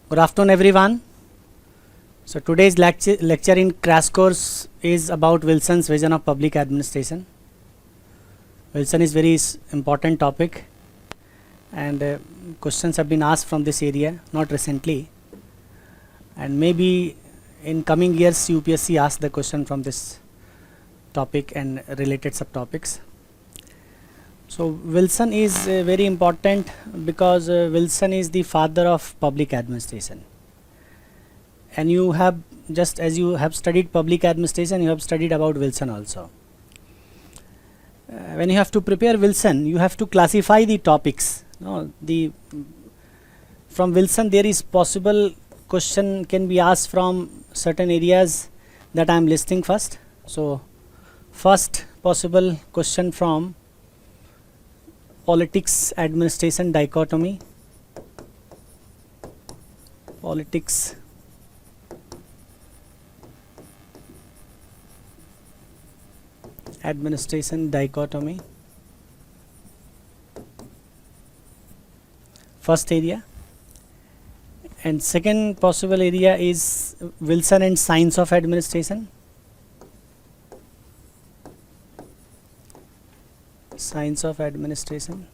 Good afternoon, everyone. So today's lecture in crash course is about Wilson's vision of public administration. Wilson is very important topic, and questions have been asked from this area, not recently, and maybe in coming years UPSC asked the question from this topic and related subtopics. So Wilson is very important because Wilson is the father of public administration, and you have, just as you have studied public administration, you have studied about Wilson also. When you have to prepare Wilson, you have to classify the topics. From Wilson there is possible question can be asked from certain areas that I am listing first. So first possible question from politics administration dichotomy. Politics administration dichotomy, first area. And second possible area is Wilson and science of administration. Science of administration.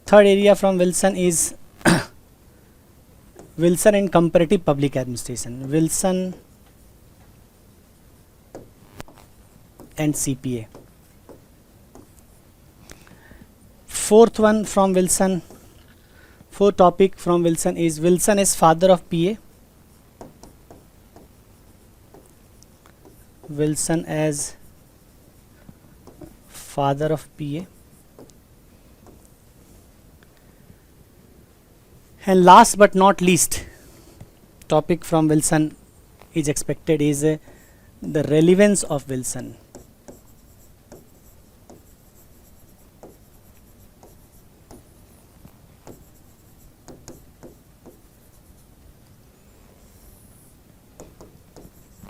Third area from Wilson is Wilson and comparative public administration. Wilson and CPA. Fourth one from Wilson, fourth topic from Wilson is Wilson as father of PA. Wilson as father of PA. And last but not least topic from Wilson is expected is the relevance of Wilson.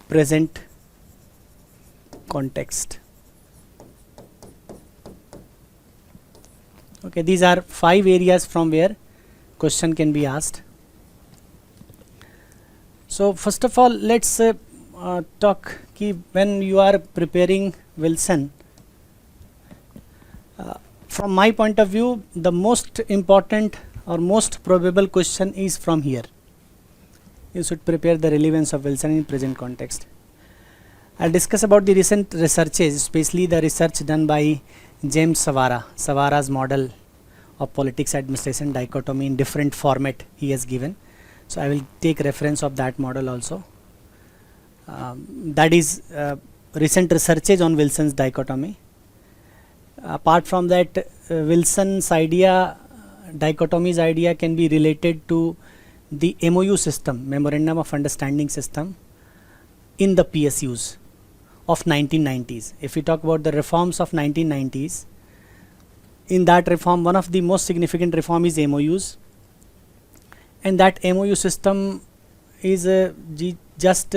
Present context. Okay, these are 5 areas from where question can be asked. So first of all, let's talk when you are preparing Wilson, from my point of view, the most important or most probable question is from here. You should prepare the relevance of Wilson in present context. I'll discuss about the recent researches, especially the research done by James Savara's model of politics administration dichotomy in different format he has given. So I will take reference of that model also. That is recent researches on Wilson's dichotomy. Apart from that, Wilson's idea, dichotomy's idea can be related to the MOU system, Memorandum of Understanding system, in the PSUs of 1990s. If we talk about the reforms of 1990s, in that reform, one of the most significant reform is MOUs, and that MOU system is just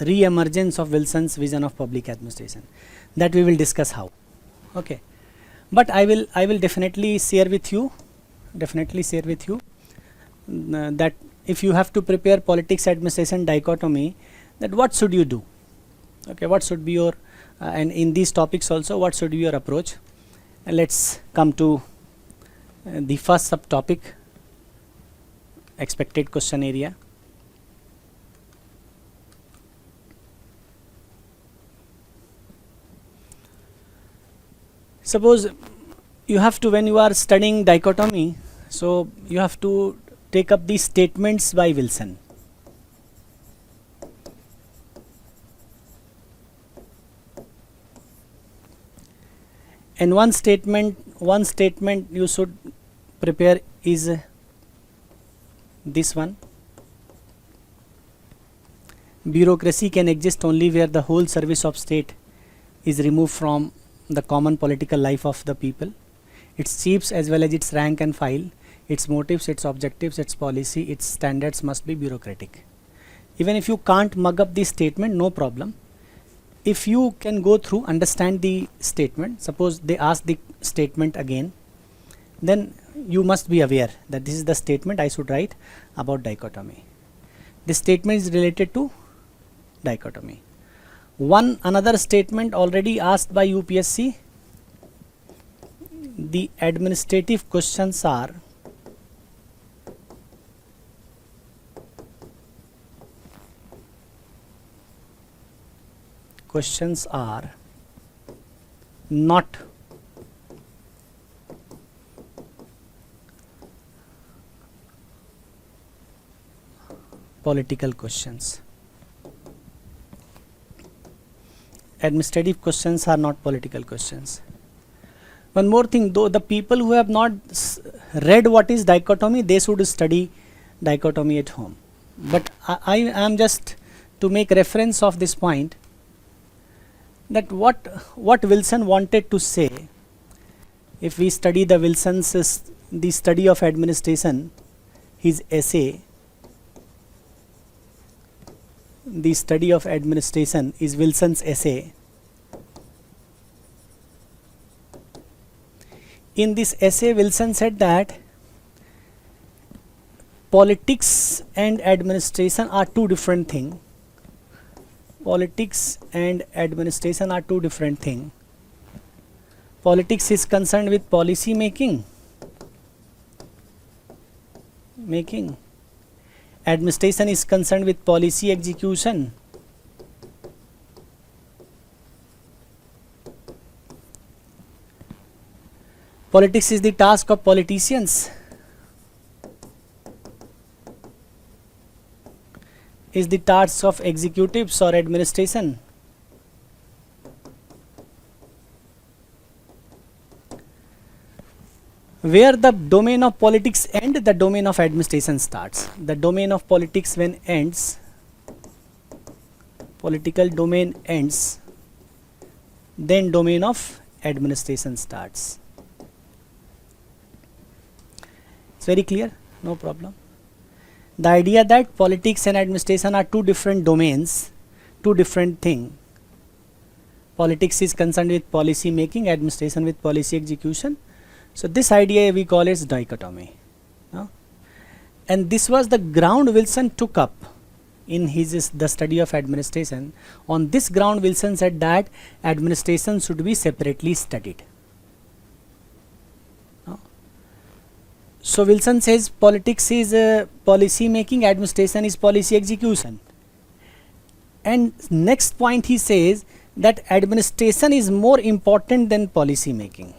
re-emergence of Wilson's vision of public administration. That we will discuss how. Okay, but I will definitely share with you that if you have to prepare politics administration dichotomy, that what should you do? Okay, what should be your and in these topics also what should be your approach? And let's come to the first subtopic, expected question area. Suppose you have to, when you are studying dichotomy, so you have to take up these statements by Wilson. And one statement you should prepare is this one. Bureaucracy can exist only where the whole service of state is removed from the common political life of the people. Its chiefs as well as its rank and file, its motives, its objectives, its policy, its standards must be bureaucratic. Even if you can't mug up this statement, no problem. If you can go through, understand the statement, suppose they ask the statement again, then you must be aware that this is the statement I should write about dichotomy. This statement is related to dichotomy. Another statement already asked by UPSC, the administrative questions are not political questions. Administrative questions are not political questions. One more thing, though, the people who have not read what is dichotomy, they should study dichotomy at home. But I am just to make reference of this point, that what Wilson wanted to say. If we study the Wilson's the study of administration, his essay, the study of administration is Wilson's essay. In this essay, Wilson said that politics and administration are two different things. Politics and administration are two different things. Politics is concerned with policy making. Administration is concerned with policy execution. Politics is the task of politicians. Is the task of executives or administration. Where the domain of politics ends, the domain of administration starts. The domain of politics when ends, political domain ends, then domain of administration starts. It's very clear, no problem. The idea that politics and administration are two different domains, two different things. Politics is concerned with policy making, administration with policy execution. So this idea we call it dichotomy. And this was the ground Wilson took up in the study of administration. On this ground, Wilson said that administration should be separately studied. So Wilson says politics is policy making, administration is policy execution. And next point he says that administration is more important than policy making.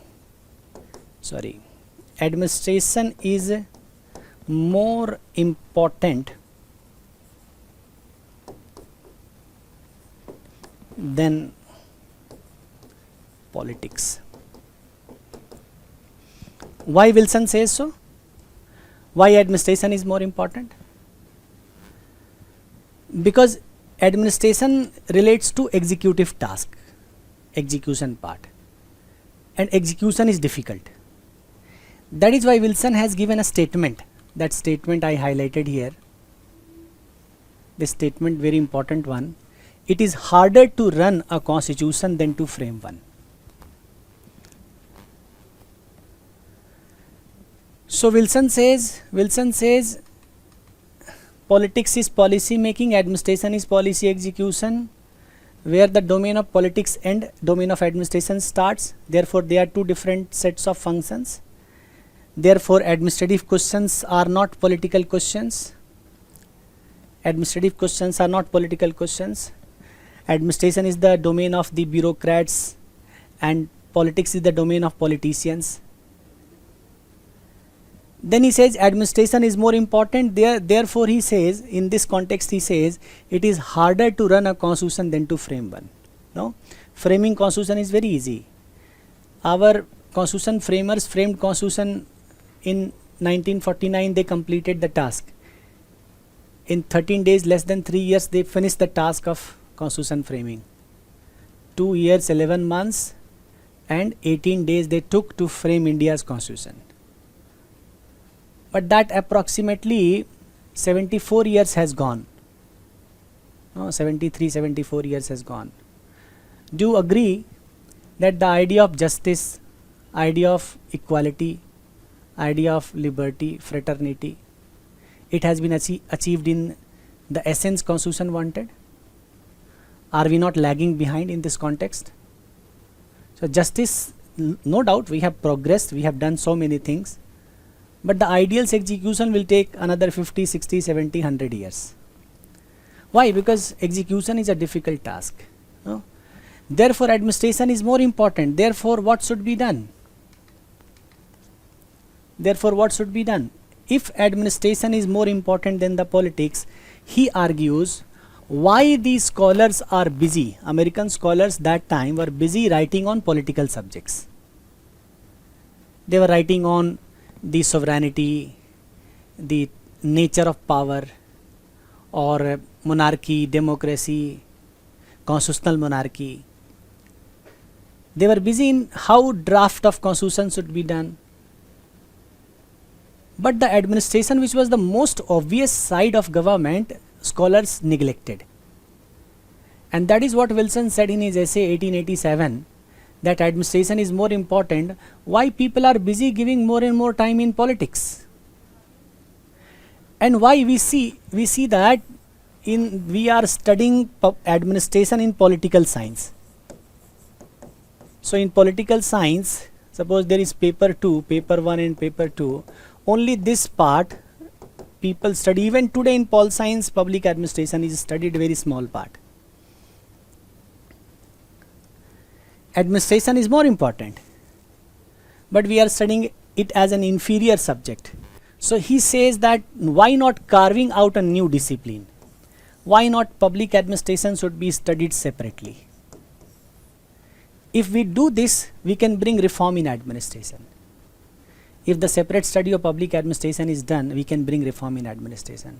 Administration is more important than politics. Why Wilson says so? Why administration is more important? Because administration relates to executive task, execution part, and execution is difficult. That is why Wilson has given a statement. That statement I highlighted here. This statement, very important one. It is harder to run a constitution than to frame one. So Wilson says politics is policy making, administration is policy execution. Where the domain of politics ends, domain of administration starts. Therefore, they are two different sets of functions. Therefore, administrative questions are not political questions. Administrative questions are not political questions. Administration is the domain of the bureaucrats and politics is the domain of politicians. Then he says administration is more important. Therefore, he says, in this context, he says it is harder to run a constitution than to frame one. No, framing constitution is very easy. Our constitution framers framed constitution in 1949. They completed the task. In 13 days, less than 3 years, they finished the task of constitution framing. 2 years, 11 months, and 18 days they took to frame India's constitution. But that approximately 74 years has gone. No, 73, 74 years has gone. Do you agree that the idea of justice, idea of equality, idea of liberty, fraternity, it has been achieved in the essence Constitution wanted? Are we not lagging behind in this context? So justice, no doubt we have progressed, we have done so many things, but the ideal's execution will take another 50, 60, 70, 100 years. Why? Because execution is a difficult task. No? Therefore administration is more important. Therefore what should be done? Therefore what should be done? If administration is more important than the politics, he argues, why these scholars are busy, American scholars that time were busy writing on political subjects. They were writing on the sovereignty, the nature of power, or monarchy, democracy, constitutional monarchy. They were busy in how draft of constitution should be done. But the administration, which was the most obvious side of government, scholars neglected. And that is what Wilson said in his essay 1887, that administration is more important. Why people are busy giving more and more time in politics? And why we see that we are studying administration in political science. So in political science, suppose there is paper 2, paper 1 and paper 2, only this part people study. Even today in pol science, public administration is studied very small part. Administration is more important, but we are studying it as an inferior subject. So he says that why not carving out a new discipline? Why not public administration should be studied separately? If we do this, we can bring reform in administration. If the separate study of public administration is done, we can bring reform in administration,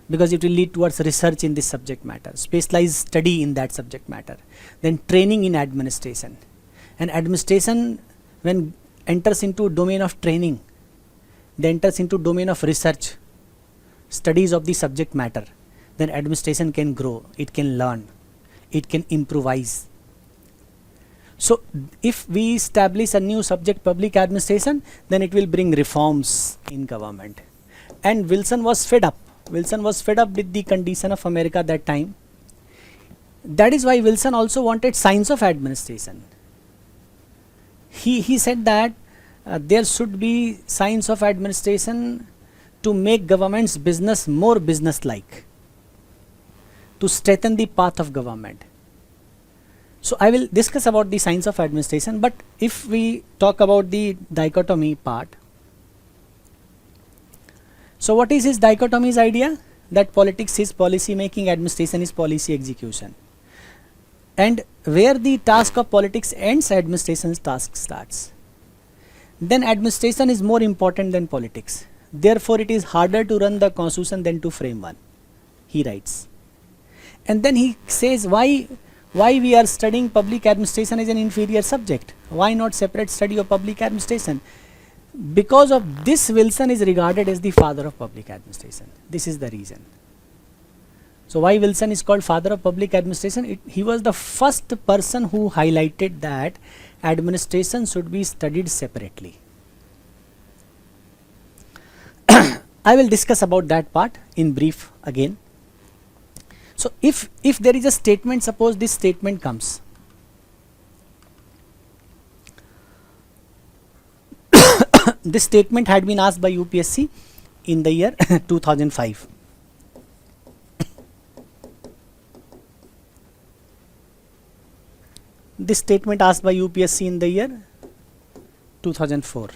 because it will lead towards research in this subject matter, specialized study in that subject matter, then training in administration. And administration, when enters into domain of training, then enters into domain of research, studies of the subject matter, then administration can grow, it can learn, it can improvise. So if we establish a new subject, public administration, then it will bring reforms in government. And Wilson was fed up. Wilson was fed up with the condition of America that time. That is why Wilson also wanted science of administration. He said that there should be science of administration to make government's business more business-like, to strengthen the path of government. So I will discuss about the science of administration, but if we talk about the dichotomy part, so what is his dichotomy's idea? That politics is policy making, administration is policy execution. And where the task of politics ends, administration's task starts. Then administration is more important than politics. Therefore it is harder to run the constitution than to frame one, he writes. And then he says why we are studying public administration as an inferior subject. Why not separate study of public administration? Because of this, Wilson is regarded as the father of public administration. This is the reason. So why Wilson is called father of public administration? He was the first person who highlighted that administration should be studied separately. I will discuss about that part in brief again. So if there is a statement, suppose this statement comes, this statement had been asked by UPSC in the year 2005. This statement asked by UPSC in the year 2004.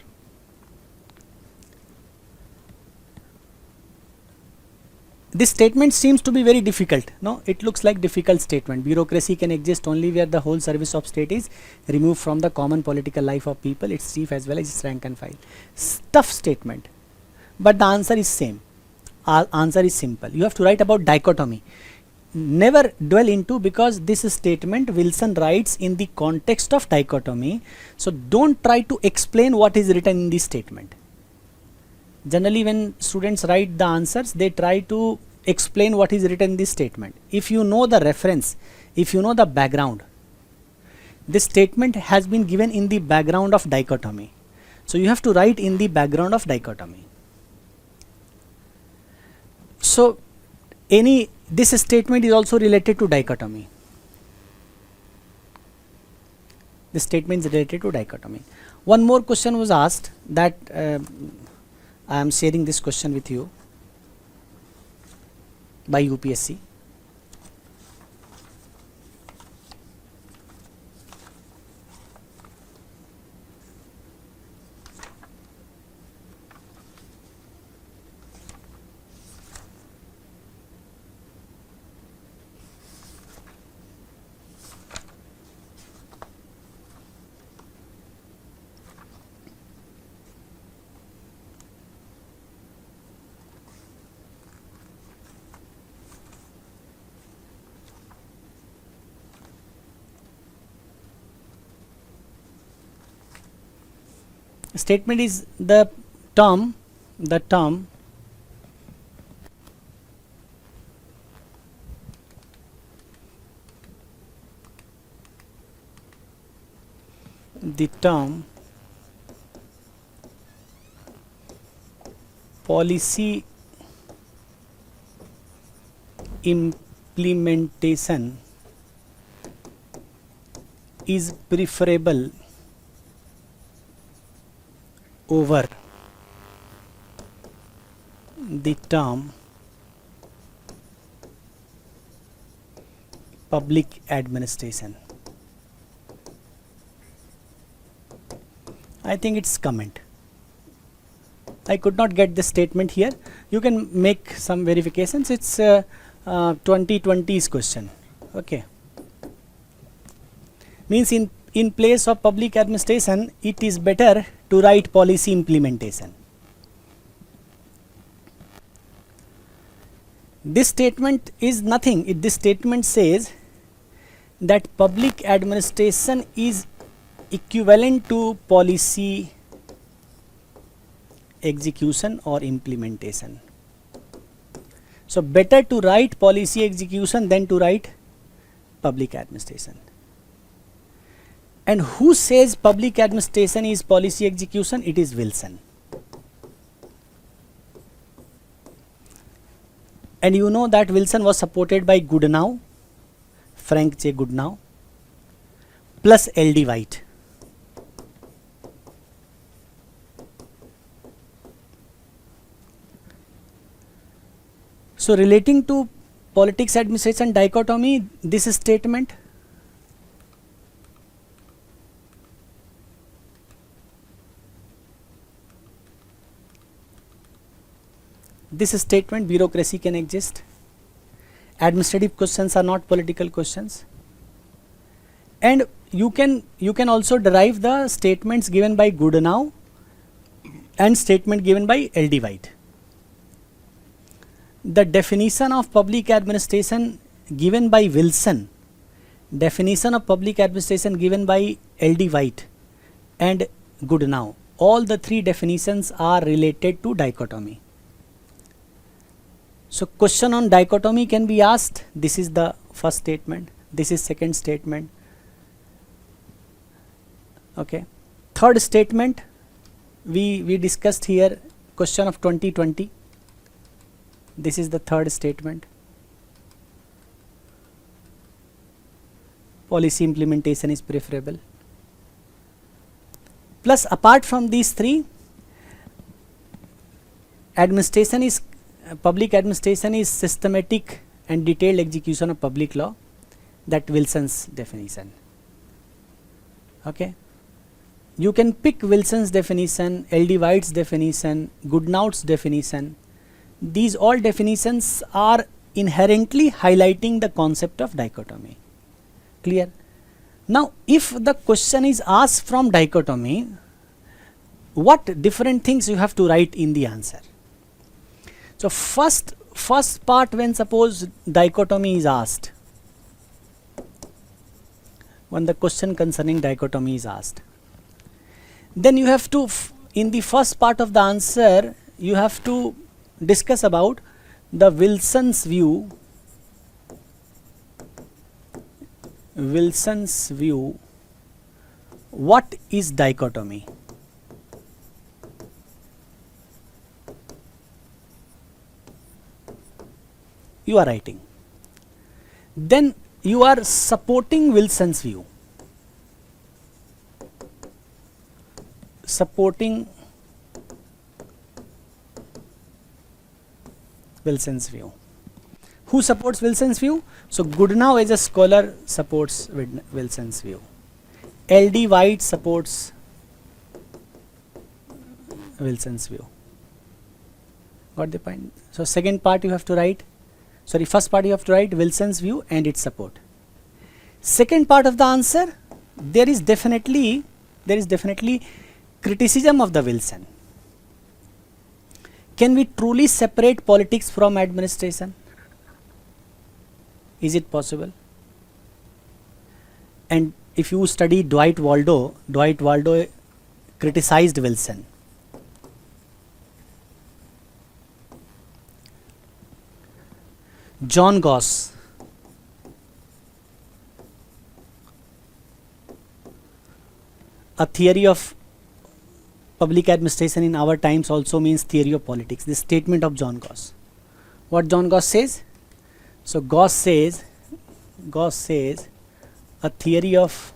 This statement seems to be very difficult. No, it looks like difficult statement. Bureaucracy can exist only where the whole service of state is removed from the common political life of people, its chief as well as its rank and file. Tough statement. But the answer is same. Our answer is simple. You have to write about dichotomy. Never dwell into, because this statement Wilson writes in the context of dichotomy. So don't try to explain what is written in this statement. Generally when students write the answers, they try to explain what is written in this statement. If you know the reference, if you know the background, this statement has been given in the background of dichotomy. So you have to write in the background of dichotomy. So this statement is also related to dichotomy. This statement is related to dichotomy. One more question was asked, that I am sharing this question with you by UPSC. Statement is the term the term policy implementation is preferable over the term public administration. I think it's comment. I could not get this statement here. You can make some verifications. It's 2020's question. Okay. Means in place of public administration, it is better to write policy implementation. This statement is nothing. This statement says that public administration is equivalent to policy execution or implementation. So better to write policy execution than to write public administration. And who says public administration is policy execution? It is Wilson. And you know that Wilson was supported by Goodenough, Frank J. Goodenough, plus L.D. White. So relating to politics administration dichotomy, this statement, bureaucracy can exist. Administrative questions are not political questions. And you can also derive the statements given by Goodenough and statement given by L.D. White. The definition of public administration given by Wilson, definition of public administration given by L.D. White and Goodenough, all the three definitions are related to dichotomy. So question on dichotomy can be asked. This is the first statement, this is second statement. Okay. Third statement we discussed here, question of 2020. This is the third statement. Policy implementation is preferable. Plus apart from these three, public administration is systematic and detailed execution of public law, that Wilson's definition. Okay. You can pick Wilson's definition, L.D. White's definition, Goodenough's definition. These all definitions are inherently highlighting the concept of dichotomy. Clear? Now, if the question is asked from dichotomy, what different things you have to write in the answer? So first part, when suppose dichotomy is asked, when the question concerning dichotomy is asked, then you have to, in the first part of the answer, you have to discuss about the Wilson's view, what is dichotomy? you are writing. Then you are supporting Wilson's view. Supporting Wilson's view. Who supports Wilson's view? So Woodrow as a scholar supports Wilson's view. L.D. White supports Wilson's view. Got the point? So second part you have to write, sorry, first part you have to write Wilson's view and its support. Second part of the answer, there is definitely criticism of the Wilson. Can we truly separate politics from administration? Is it possible? And if you study Dwight Waldo criticized Wilson. John Goss, a theory of public administration in our times also means theory of politics. This statement of John Goss. What John Goss says? So Goss says a theory of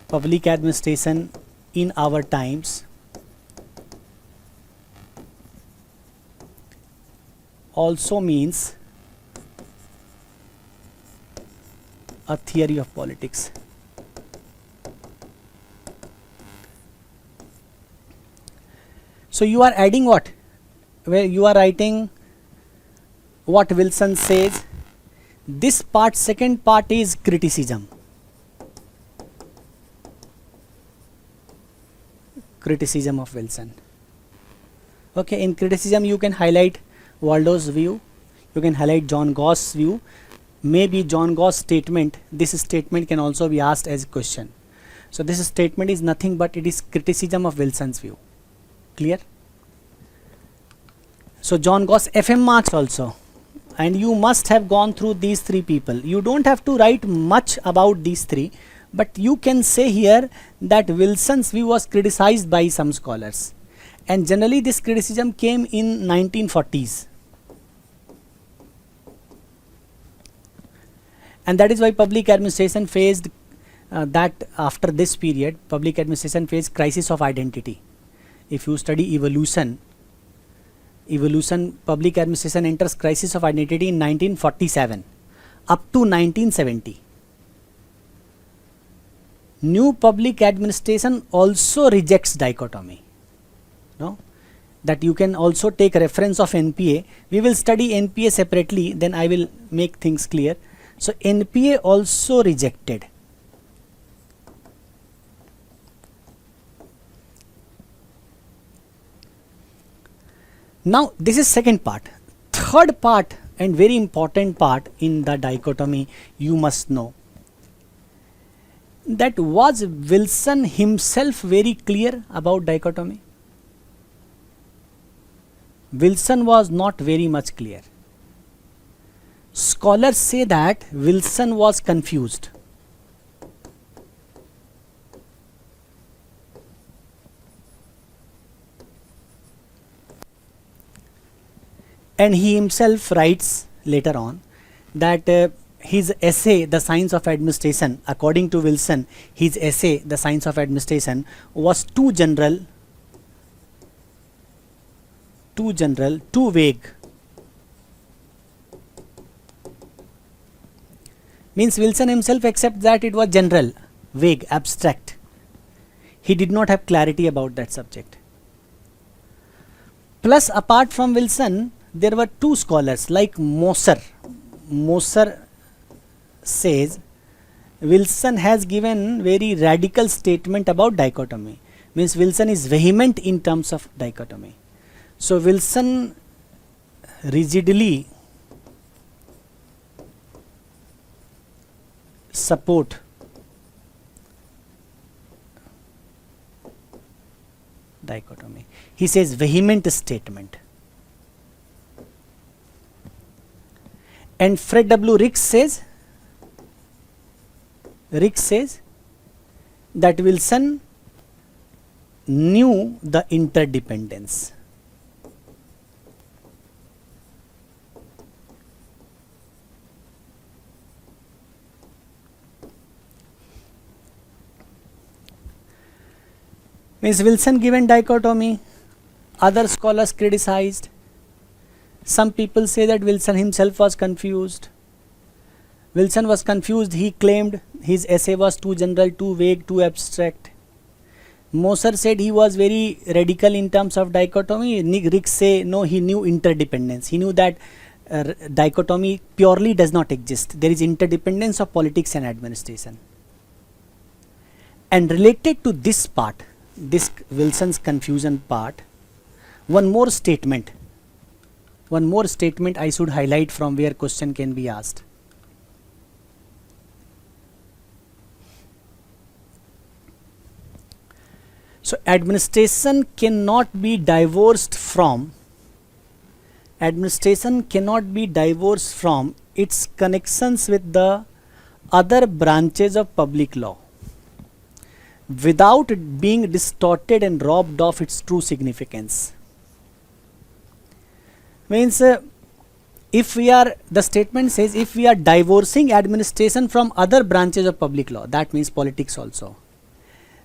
public administration in our times also means a theory of politics. So you are adding what? Where you are writing what Wilson says. This part, second part is criticism. Criticism of Wilson. Okay, in criticism you can highlight Waldo's view, you can highlight John Goss' view. Maybe John Goss' statement, this statement can also be asked as a question. So this statement is nothing but it is criticism of Wilson's view. Clear? So John Goss FM marks also, and you must have gone through these three people. You don't have to write much about these three, but you can say here that Wilson's view was criticized by some scholars, and generally this criticism came in 1940s, and that is why public administration faced that after this period public administration faced crisis of identity. If you study evolution, public administration enters crisis of identity in 1947 up to 1970. New public administration also rejects dichotomy. No, that you can also take reference of NPA. We will study NPA separately, then I will make things clear. So NPA also rejected. Now this is second part. Third part and very important part in the dichotomy, you must know that was Wilson himself very clear about dichotomy? Wilson was not very much clear. Scholars say that Wilson was confused. And he himself writes later on that his essay, The Science of Administration, according to Wilson, his essay, The Science of Administration, was too general, too vague. Means Wilson himself accepts that it was general, vague, abstract. He did not have clarity about that subject. Plus, apart from Wilson, there were two scholars like Moser. Moser says Wilson has given very radical statement about dichotomy. Means Wilson is vehement in terms of dichotomy. So Wilson rigidly support dichotomy. He says vehement statement. And Fred W. Ricks says that Wilson knew the interdependence. Means Wilson given dichotomy, other scholars criticized. Some people say that Wilson himself was confused. Wilson was confused, he claimed his essay was too general, too vague, too abstract. Moser said he was very radical in terms of dichotomy. Rick say no, he knew interdependence. He knew that dichotomy purely does not exist. There is interdependence of politics and administration. And related to this part, this Wilson's confusion part, one more statement I should highlight from where question can be asked. So administration cannot be divorced from its connections with the other branches of public law without it being distorted and robbed of its true significance. Means the statement says if we are divorcing administration from other branches of public law, that means politics also,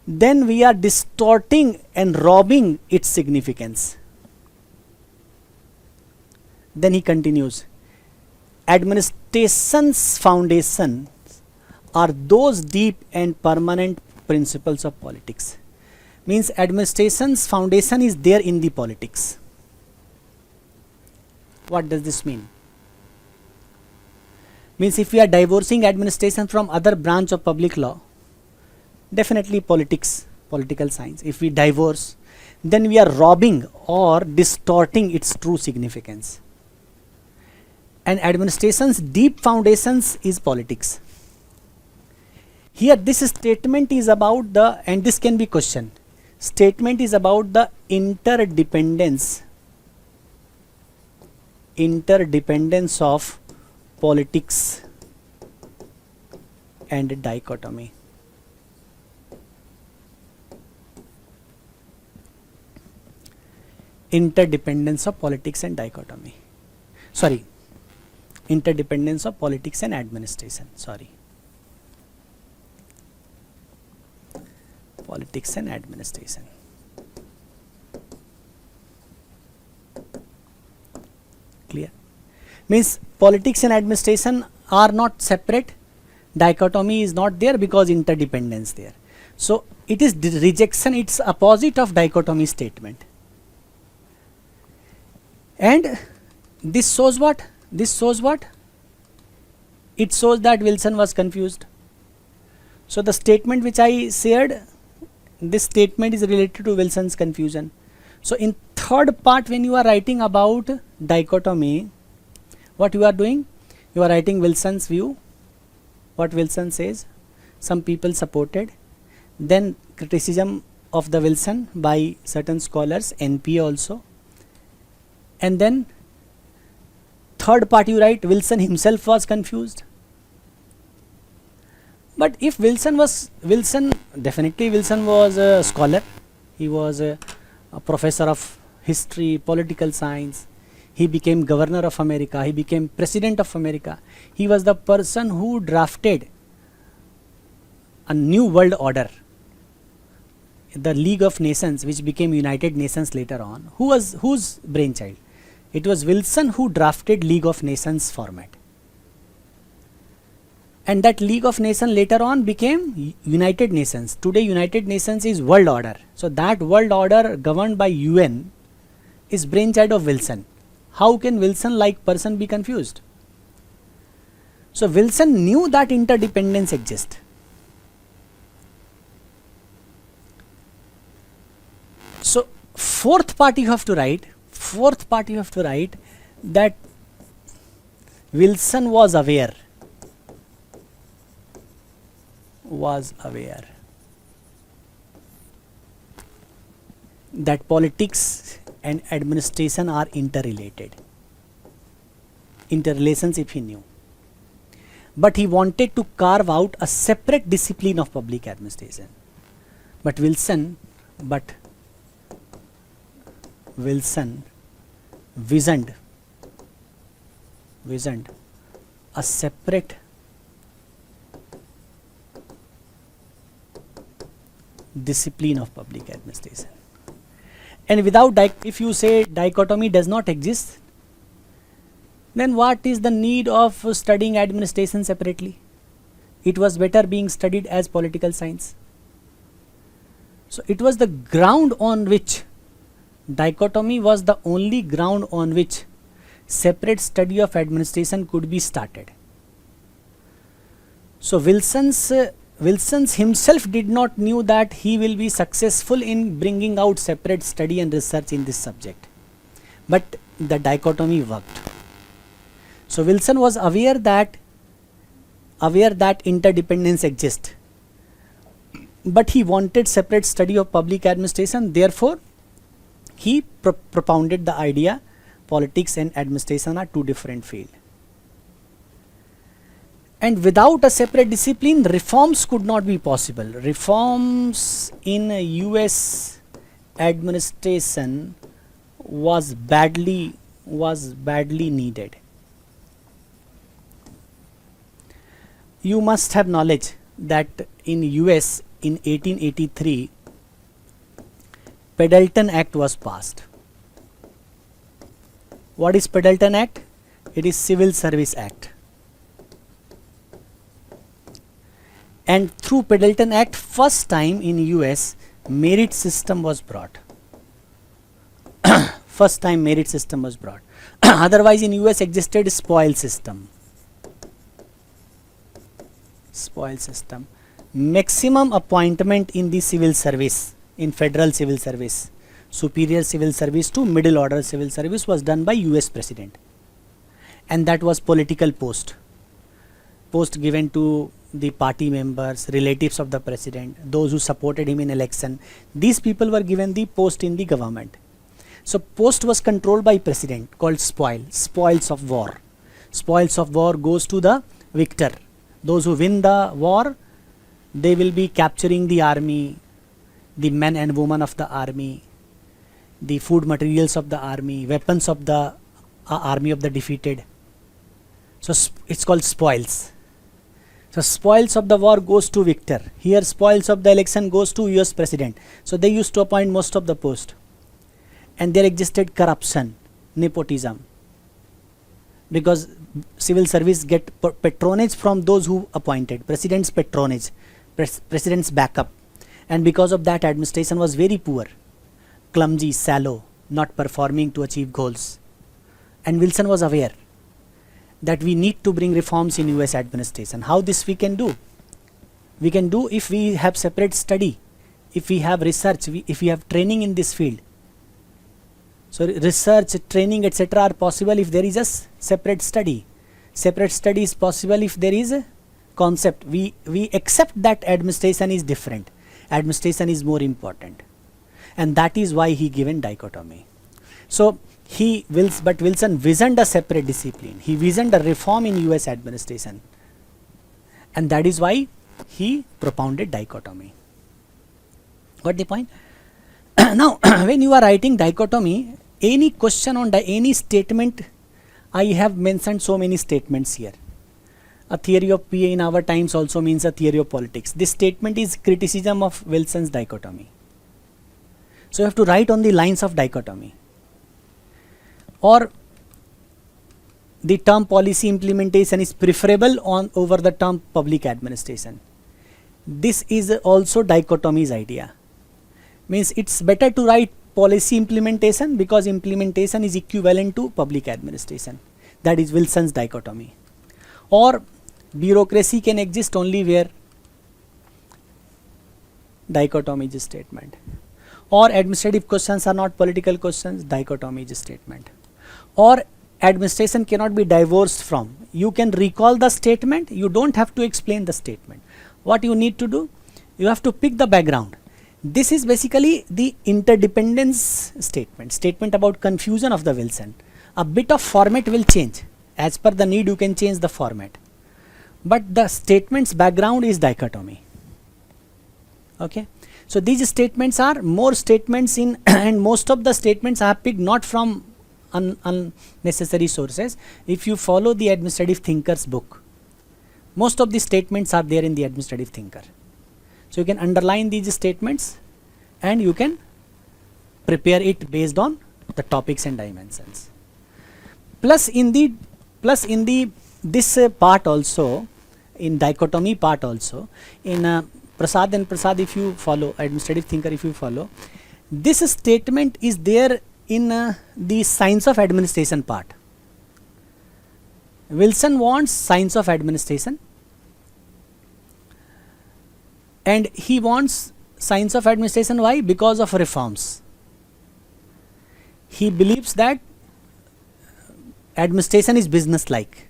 then we are distorting and robbing its significance. Then he continues, administration's foundations are those deep and permanent principles of politics. Means administration's foundation is there in the politics. What does this mean? Means if we are divorcing administration from other branch of public law, definitely political science. If we divorce, then we are robbing or distorting its true significance. And administration's deep foundations is politics. Here this statement is about and this can be questioned. Statement is about the interdependence of politics and dichotomy. Interdependence of politics and dichotomy. Interdependence of politics and administration. Politics and administration. Clear? Means politics and administration are not separate. Dichotomy is not there because interdependence there. So it is rejection, it's opposite of dichotomy statement. And this shows what? It shows that Wilson was confused. So the statement which I shared, this statement is related to Wilson's confusion. So in third part, when you are writing about dichotomy, what you are doing? You are writing Wilson's view, what Wilson says, some people supported, then criticism of the Wilson by certain scholars, NP also, and then third part you write Wilson himself was confused. But if definitely Wilson was a scholar, he was a professor of history, political science, he became governor of America, he became president of America, he was the person who drafted a new world order, the League of Nations, which became United Nations later on. Whose brainchild? It was Wilson who drafted League of Nations format. And that League of Nations later on became United Nations. Today United Nations is world order. So that world order governed by UN is brainchild of Wilson. How can Wilson like person be confused? So Wilson knew that interdependence exists. So fourth part you have to write that Wilson was aware that politics and administration are interrelated. Interrelationship he knew. But he wanted to carve out a separate discipline of public administration. But Wilson visioned a separate discipline of public administration. And without if you say dichotomy does not exist, then what is the need of studying administration separately? It was better being studied as political science. So it was the ground on which dichotomy was the only ground on which separate study of administration could be started. So Wilson's himself did not knew that he will be successful in bringing out separate study and research in this subject, but the dichotomy worked. So Wilson was aware that interdependence exists, but he wanted separate study of public administration. Therefore, he propounded the idea politics and administration are two different fields. And without a separate discipline, reforms could not be possible. Reforms in US administration was badly needed. You must have knowledge that in US in 1883, Pendleton Act was passed. What is Pendleton Act? It is Civil Service Act. And through Pendleton Act, first time in US, merit system was brought. First time merit system was brought. Otherwise in US existed spoil system. Spoil system. Maximum appointment in the civil service, in federal civil service, superior civil service to middle order civil service was done by US president. And that was political post given to the party members, relatives of the president, those who supported him in election. These people were given the post in the government. So post was controlled by president, called spoils of war. Spoils of war goes to the victor. Those who win the war, they will be capturing the army, the men and women of the army, the food materials of the army, weapons of the army of the defeated. So it's called spoils. So spoils of the war goes to victor. Here spoils of the election goes to US president. So they used to appoint most of the post. And there existed corruption, nepotism. Because civil service get patronage from those who appointed, president's patronage, president's backup. And because of that, administration was very poor, clumsy, shallow, not performing to achieve goals. And Wilson was aware that we need to bring reforms in US administration. How this we can do? We can do if we have separate study, if we have research, if we have training in this field. So research, training, etc. are possible if there is a separate study. Separate study is possible if there is a concept. We accept that administration is different. Administration is more important. And that is why he given dichotomy. So but Wilson visioned a separate discipline. He visioned a reform in US administration. And that is why he propounded dichotomy. Got the point? Now, when you are writing dichotomy, any question on any statement, I have mentioned so many statements here. A theory of PA in our times also means a theory of politics. This statement is criticism of Wilson's dichotomy. So you have to write on the lines of dichotomy. Or the term policy implementation is preferable over the term public administration. This is also dichotomy's idea. Means it's better to write policy implementation because implementation is equivalent to public administration. That is Wilson's dichotomy. Or bureaucracy can exist only where dichotomy is a statement. Or administrative questions are not political questions, dichotomy is a statement. Or administration cannot be divorced from. You can recall the statement, you don't have to explain the statement. What you need to do? You have to pick the background. This is basically the interdependence statement about confusion of the Wilson. A bit of format will change. As per the need, you can change the format. But the statement's background is dichotomy. Okay. So these statements are more statements in and most of the statements I have picked not from unnecessary sources. If you follow the Administrative Thinker's book, most of the statements are there in the Administrative Thinker. So you can underline these statements and you can prepare it based on the topics and dimensions. Plus in the this part also, in dichotomy part also, in Prasad and Prasad, if you follow, administrative thinker, if you follow, this statement is there in the science of administration part. Wilson wants science of administration, and he wants science of administration. Why? Because of reforms. He believes that administration is business like.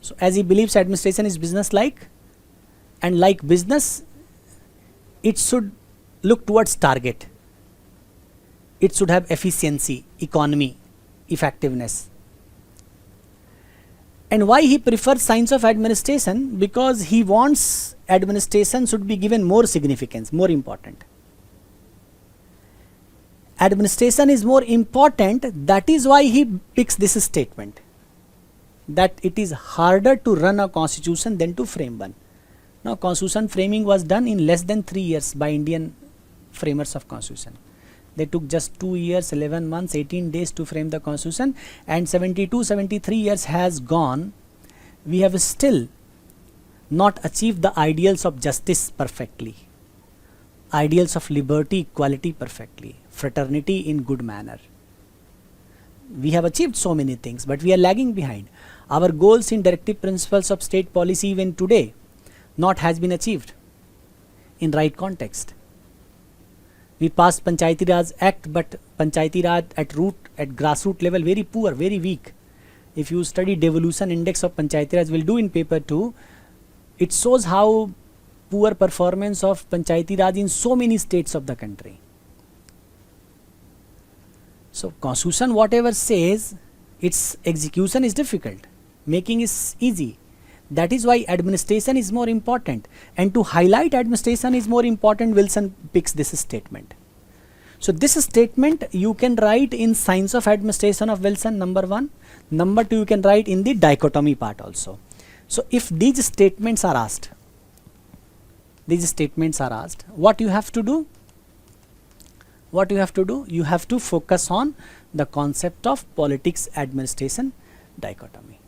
So as he believes administration is business like, and like business, it should look towards target. It should have efficiency, economy, effectiveness. And why he prefers science of administration? Because he wants administration should be given more significance, more important. Administration is more important, that is why he picks this statement, that it is harder to run a constitution than to frame one. Now constitution framing was done in less than 3 years by Indian framers of constitution. They took just 2 years, 11 months, 18 days to frame the constitution, and 73 years has gone. We have still not achieved the ideals of justice perfectly, ideals of liberty, equality perfectly, fraternity in good manner. We have achieved so many things, but we are lagging behind. Our goals in directive principles of state policy even today not has been achieved in right context. We passed Panchayati Raj Act, but Panchayati Raj at grassroots level, very poor, very weak. If you study devolution index of Panchayati Raj, will do in paper 2, it shows how poor performance of Panchayati Raj in so many states of the country. So constitution whatever says, its execution is difficult, making is easy. That is why administration is more important, and to highlight administration is more important, Wilson picks this statement. So this statement you can write in science of administration of Wilson, number 1. Number 2, you can write in the dichotomy part also. So if these statements are asked, what you have to do? You have to focus on the concept of politics administration dichotomy.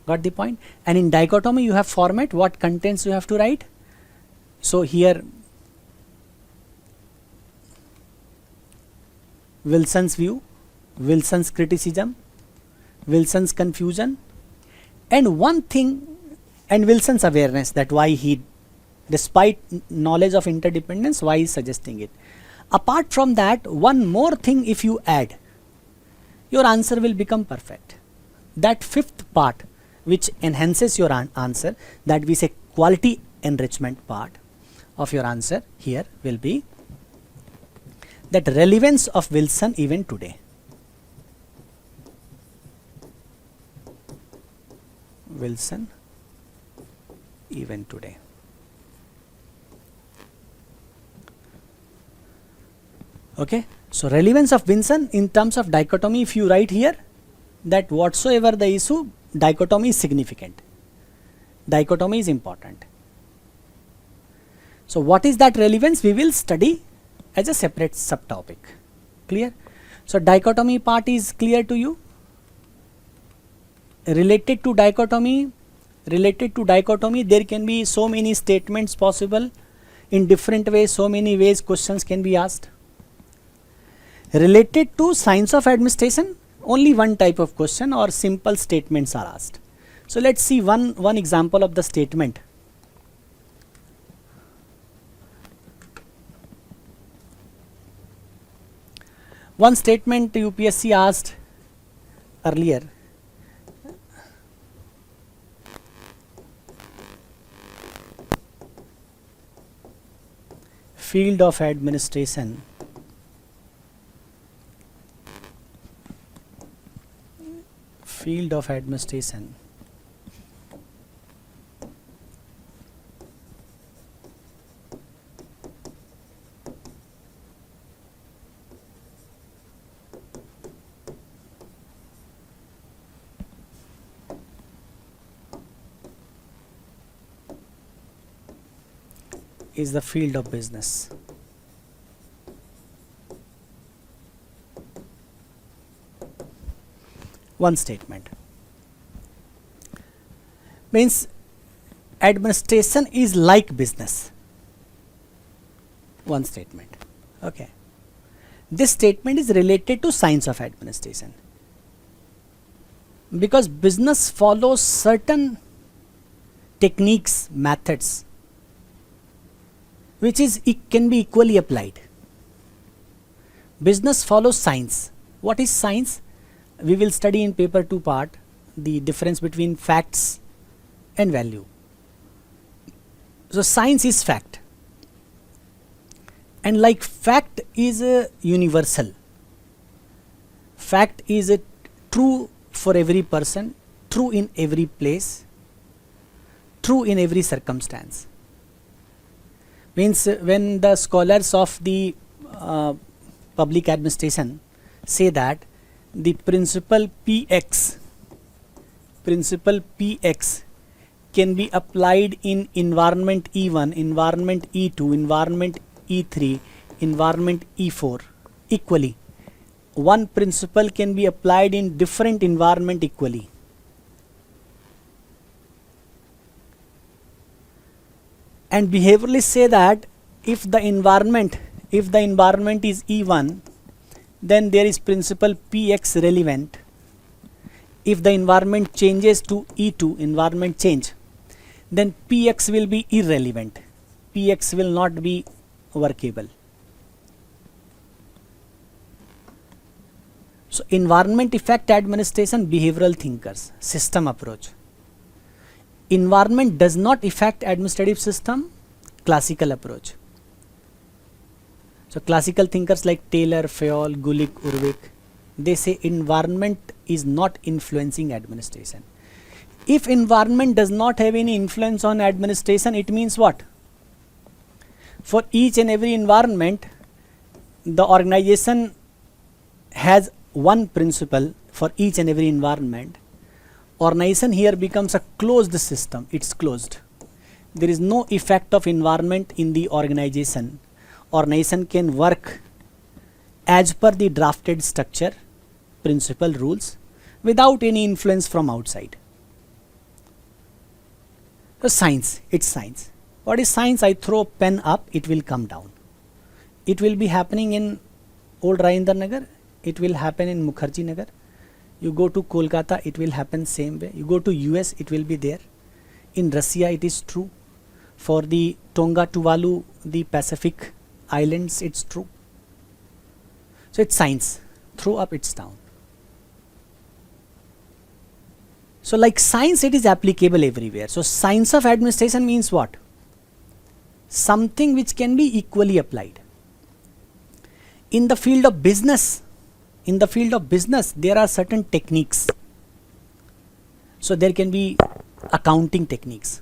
Got the point? And in dichotomy you have format, what contents you have to write. So here Wilson's view, Wilson's criticism, Wilson's confusion, and one thing, and Wilson's awareness, that why he, despite knowledge of interdependence, why he is suggesting it. Apart from that, one more thing if you add, your answer will become perfect. That 5th part which enhances your answer, that we say quality enrichment part of your answer here will be that relevance of Wilson even today. Wilson even today. Okay, so relevance of Wilson in terms of dichotomy, if you write here that whatsoever the issue, dichotomy is significant, dichotomy is important. So what is that relevance? We will study as a separate subtopic. Clear? So dichotomy part is clear to you. Related to dichotomy, there can be so many statements possible in different ways, so many ways questions can be asked. Related to science of administration, only one type of question or simple statements are asked. So let's see one example of the statement. One statement UPSC asked earlier. Field of administration. Field of administration. is the field of business. One statement means administration is like business. One statement. Okay. This statement is related to science of administration, because business follows certain techniques, methods, which can be equally applied. Business follows science. What is science? We will study in paper 2 part the difference between facts and value. So science is fact, and like fact is universal. Fact is true for every person, true in every place, true in every circumstance. Means when the scholars of the public administration say that the principle Px can be applied in environment E1, environment E2, environment E3, environment E4 equally. One principle can be applied in different environment equally. And behavioralists say that if the environment is E1, then there is principle Px relevant. If the environment changes to E2, environment change, then Px will be irrelevant. Px will not be workable. So environment effect administration, behavioral thinkers, system approach. Environment does not affect administrative system, classical approach. So classical thinkers like Taylor, Fayol, Gulick, Urvik, they say environment is not influencing administration. If environment does not have any influence on administration, it means what? For each and every environment, the organization has one principle for each and every environment. Organization here becomes a closed system. It's closed. There is no effect of environment in the organization. Organization can work as per the drafted structure, principle, rules, without any influence from outside. So science, it's science. What is science? I throw pen up, it will come down. It will be happening in Old Rajendra Nagar, it will happen in Mukherjee Nagar. You go to Kolkata, it will happen same way. You go to US, it will be there. In Russia, it is true. For the Tonga, Tuvalu, the Pacific Islands, it's true. So it's science. Throw up, it's down. So like science, it is applicable everywhere. So science of administration means what? Something which can be equally applied. In the field of business, there are certain techniques. So there can be accounting techniques,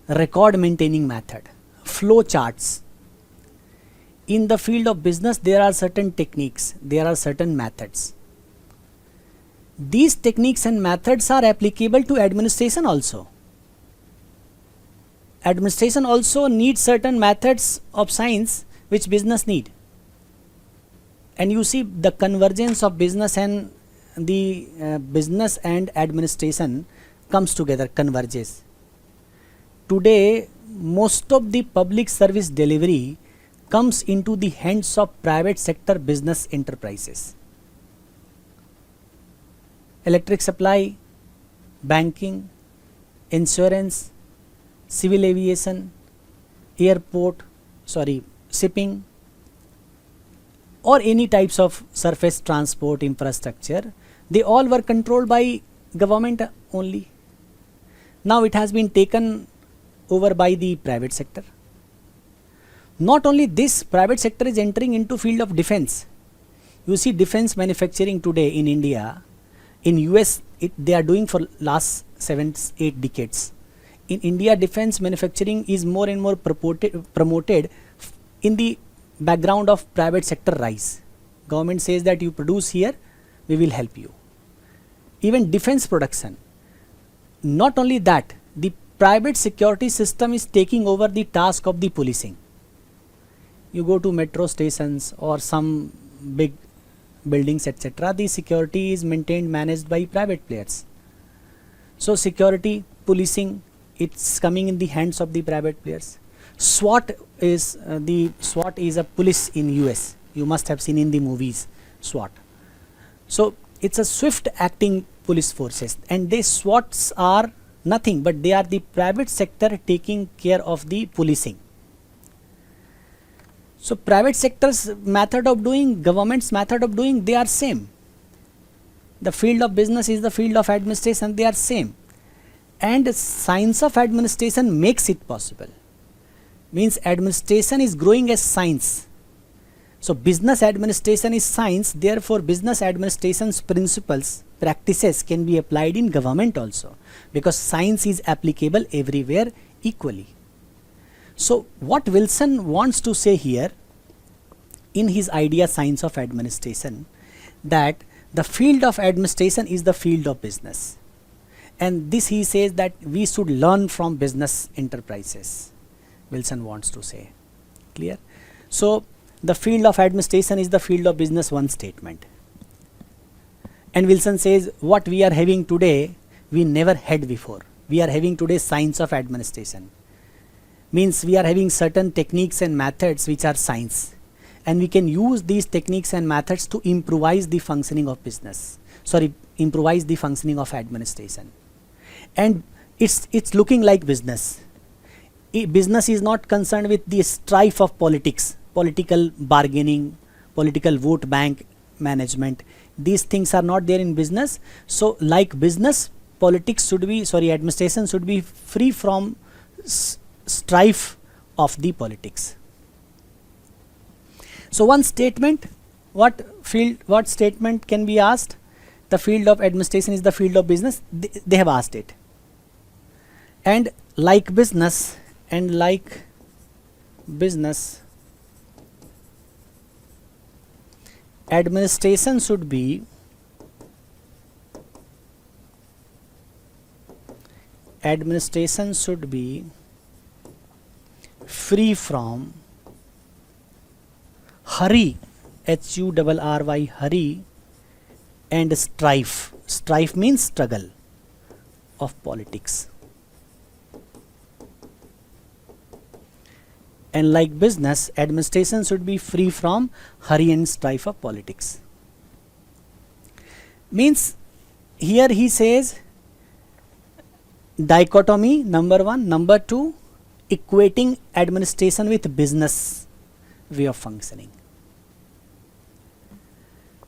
record maintaining method, flow charts. In the field of business, there are certain techniques, there are certain methods. These techniques and methods are applicable to administration also. Administration also needs certain methods of science which business need. And you see the convergence of business and business and administration comes together, converges. Today, most of the public service delivery comes into the hands of private sector business enterprises. Electric supply, banking, insurance, civil aviation, shipping, or any types of surface transport infrastructure, they all were controlled by government only. Now it has been taken over by the private sector. Not only this, private sector is entering into field of defense. You see defense manufacturing today in India, in US they are doing for last 7-8 decades. In India, defense manufacturing is more and more promoted in the background of private sector rise. Government says that you produce here, we will help you. Even defense production. Not only that, the private security system is taking over the task of the policing. You go to metro stations or some big buildings, etc. The security is maintained, managed by private players. So security, policing, it's coming in the hands of the private players. SWAT is a police in US. You must have seen in the movies SWAT. So it's a swift acting police forces, and these SWATs are nothing but they are the private sector taking care of the policing. So private sector's method of doing, government's method of doing, they are same. The field of business is the field of administration, they are same. And science of administration makes it possible. Means administration is growing as science. So business administration is science, therefore business administration's principles, practices can be applied in government also, because science is applicable everywhere equally. So what Wilson wants to say here in his idea science of administration, that the field of administration is the field of business, and this he says that we should learn from business enterprises, Wilson wants to say. Clear? So the field of administration is the field of business, one statement. And Wilson says what we are having today we never had before. We are having today science of administration. Means we are having certain techniques and methods which are science, and we can use these techniques and methods to improvise the functioning of business. Improvise the functioning of administration. And it's looking like business. Business is not concerned with the strife of politics, political bargaining, political vote bank management. These things are not there in business. So like business, administration should be free from strife of the politics. So one statement, what statement can be asked? The field of administration is the field of business. They have asked it. And like business, administration should be free from hurry, HURRY, hurry, and strife. Strife means struggle of politics. And like business, administration should be free from hurry and strife of politics. Means here he says dichotomy, number one. Number two, equating administration with business way of functioning.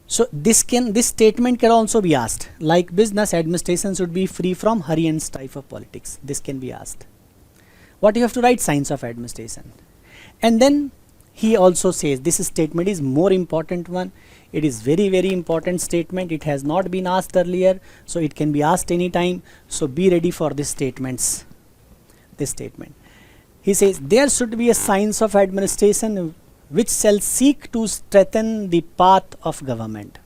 So this statement can also be asked. Like business, administration should be free from hurry and strife of politics. This can be asked. What you have to write? Science of administration. And then he also says, this statement is more important one. It is very, very important statement. It has not been asked earlier, so it can be asked anytime. So be ready for this statement. He says there should be a science of administration which shall seek to strengthen the path of government.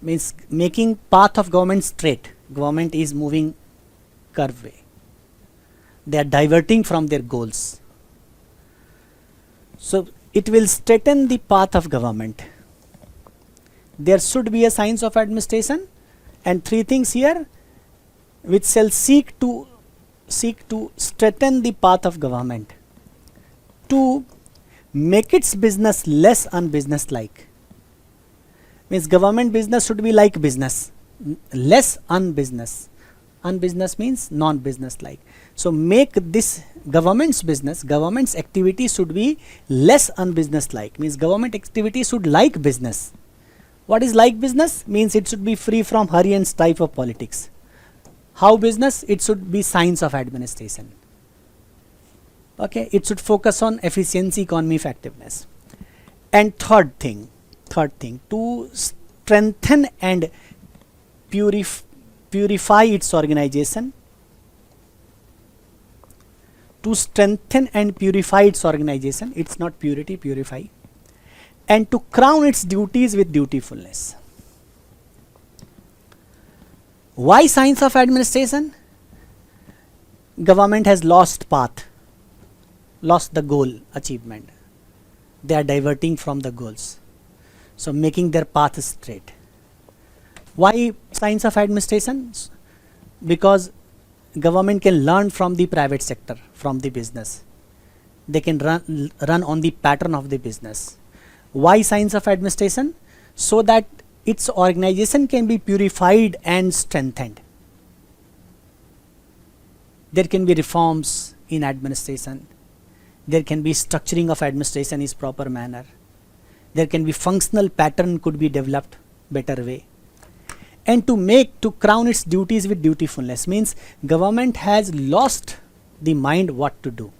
Means making path of government straight. Government is moving curve way. They are diverting from their goals. So it will straighten the path of government. There should be a science of administration, and three things here which shall seek to straighten the path of government, to make its business less unbusinesslike. Means government business should be like business, less unbusiness. Unbusiness means non-business like. So make this government's business, government's activity should be less unbusiness like. Means government activity should like business. What is like business? Means it should be free from hurry and strife of politics. How business? It should be science of administration. Okay, it should focus on efficiency, economy, effectiveness. And third thing, to strengthen and purify its organization. To strengthen and purify its organization. It's not purity, purify. And to crown its duties with dutifulness. Why science of administration? government has lost path, lost the goal achievement. They are diverting from the goals, so making their path straight. Why science of administration? Because government can learn from the private sector, from the business. They can run on the pattern of the business. Why science of administration? So that its organization can be purified and strengthened. There can be reforms in administration. There can be structuring of administration is proper manner. There can be functional pattern could be developed better way. And to crown its duties with dutifulness means government has lost the mind what to do.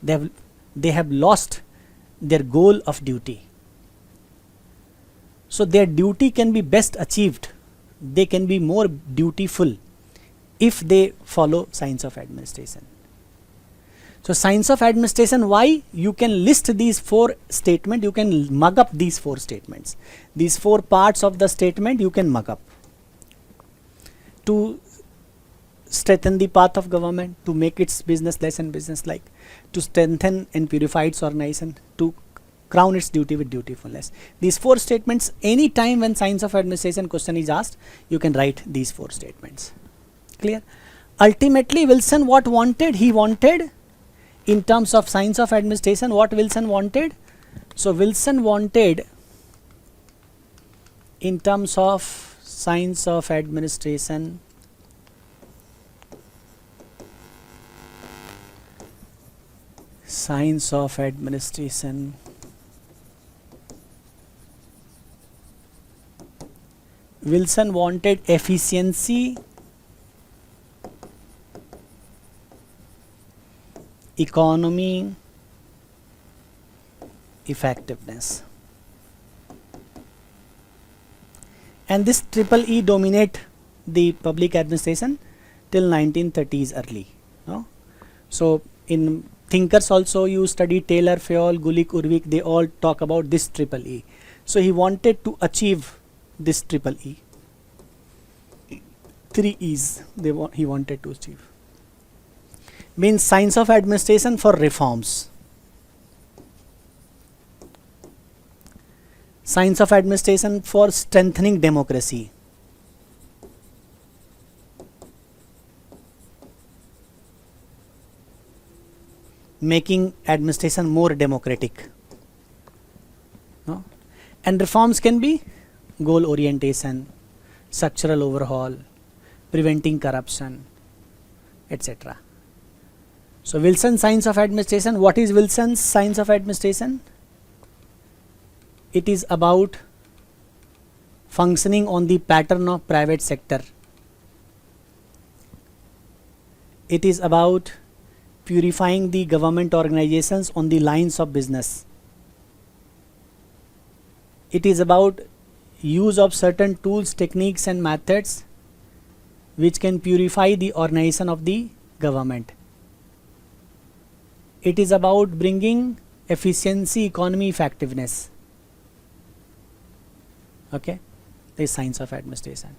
They have lost their goal of duty. So their duty can be best achieved. They can be more dutiful if they follow science of administration. So science of administration, why? You can list these 4 statements, you can mug up these 4 statements. These 4 parts of the statement you can mug up. To strengthen the path of government, to make its business less and business-like, to strengthen and purify its organization, to crown its duty with dutifulness. These 4 statements, any time when science of administration question is asked, you can write these 4 statements. Clear? Ultimately, Wilson what wanted? He wanted, in terms of science of administration, what Wilson wanted? So Wilson wanted, in terms of science of administration, Wilson wanted efficiency, economy, effectiveness. And this triple E dominate the public administration till 1930s early. No? So in thinkers also you study Taylor, Fayol, Gulick, Urvik, they all talk about this triple E. So he wanted to achieve this triple E. 3 E's he wanted to achieve. Means science of administration for reforms, science of administration for strengthening democracy, making administration more democratic. No? And reforms can be goal orientation, structural overhaul, preventing corruption, etc. So Wilson's science of administration, what is Wilson's science of administration? It is about functioning on the pattern of private sector. It is about purifying the government organizations on the lines of business. It is about use of certain tools, techniques and methods which can purify the organization of the government. It is about bringing efficiency, economy, effectiveness. Okay, this is science of administration.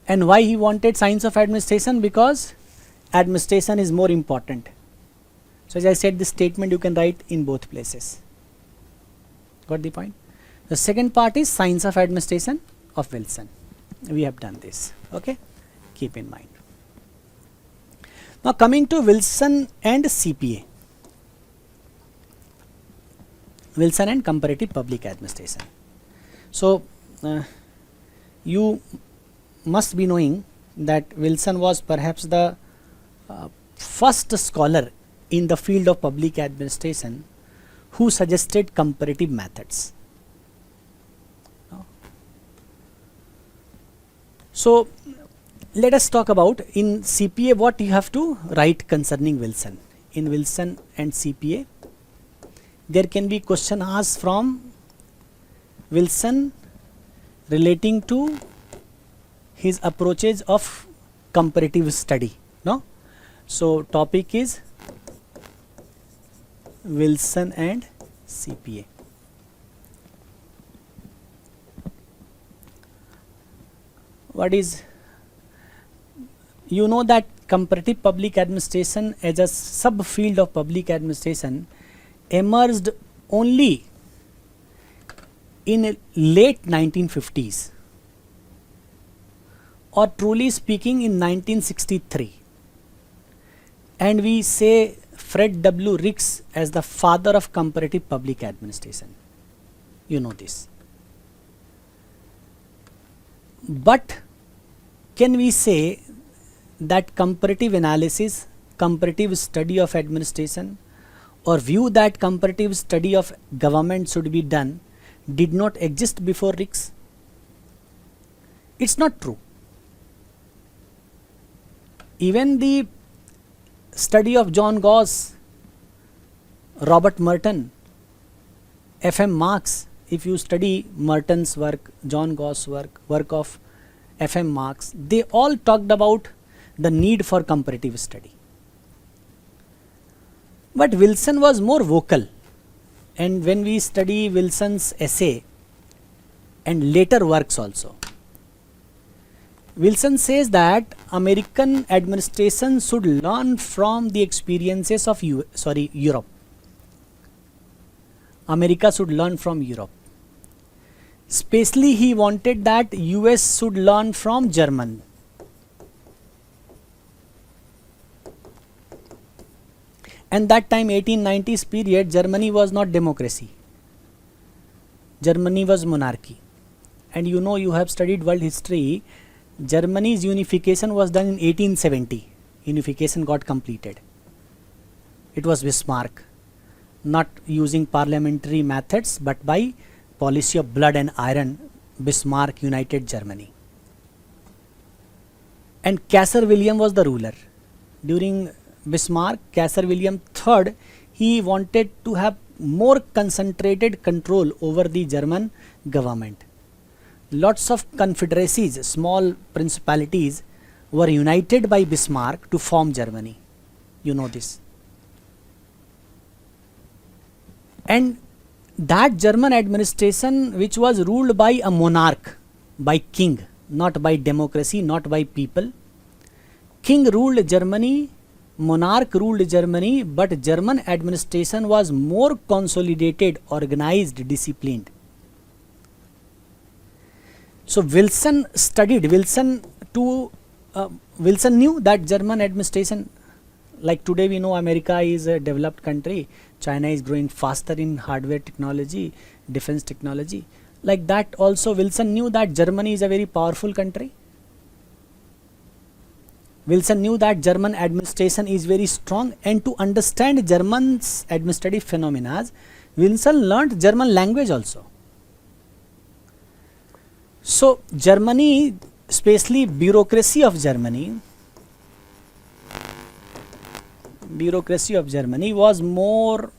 And why he wanted science of administration? Because administration is more important. So as I said, this statement you can write in both places. Got the point? The second part is science of administration of Wilson. We have done this. Okay, keep in mind. Now coming to Wilson and CPA. Wilson and comparative public administration. So you must be knowing that Wilson was perhaps the first scholar in the field of public administration who suggested comparative methods. So let us talk about in CPA what you have to write concerning Wilson. In Wilson and CPA, there can be question asked from Wilson relating to his approaches of comparative study. No? So topic is Wilson and CPA. What is, you know that comparative public administration as a subfield of public administration emerged only in late 1950s, or truly speaking in 1963, and we say Fred W. Ricks as the father of comparative public administration. You know this. But can we say that comparative analysis, comparative study of administration, or view that comparative study of government should be done did not exist before Ricks? It's not true. Even the study of John Goss, Robert Merton, F.M. Marx, if you study Merton's work, John Goss' work of F.M. Marx, they all talked about the need for comparative study. But Wilson was more vocal, and when we study Wilson's essay and later works also, Wilson says that American administration should learn from the experiences of Europe. America should learn from Europe. Especially he wanted that US should learn from Germany. And that time 1890s period, Germany was not democracy. Germany was monarchy. And you know, you have studied world history. Germany's unification was done in 1870. Unification got completed. It was Bismarck, not using parliamentary methods but by policy of blood and iron. Bismarck united Germany. And Kaiser William was the ruler. During Bismarck, Kaiser William III, he wanted to have more concentrated control over the German government. Lots of confederacies, small principalities, were united by Bismarck to form Germany. You know this. And that German administration, which was ruled by a monarch, by king, not by democracy, not by people. King ruled Germany, monarch ruled Germany, but German administration was more consolidated, organized, disciplined. So Wilson studied, Wilson knew that German administration, like today we know America is a developed country, China is growing faster in hardware technology, defense technology. Like that also Wilson knew that Germany is a very powerful country. Wilson knew that German administration is very strong, and to understand German's administrative phenomena, Wilson learnt German language also. So Germany, especially bureaucracy of Germany was more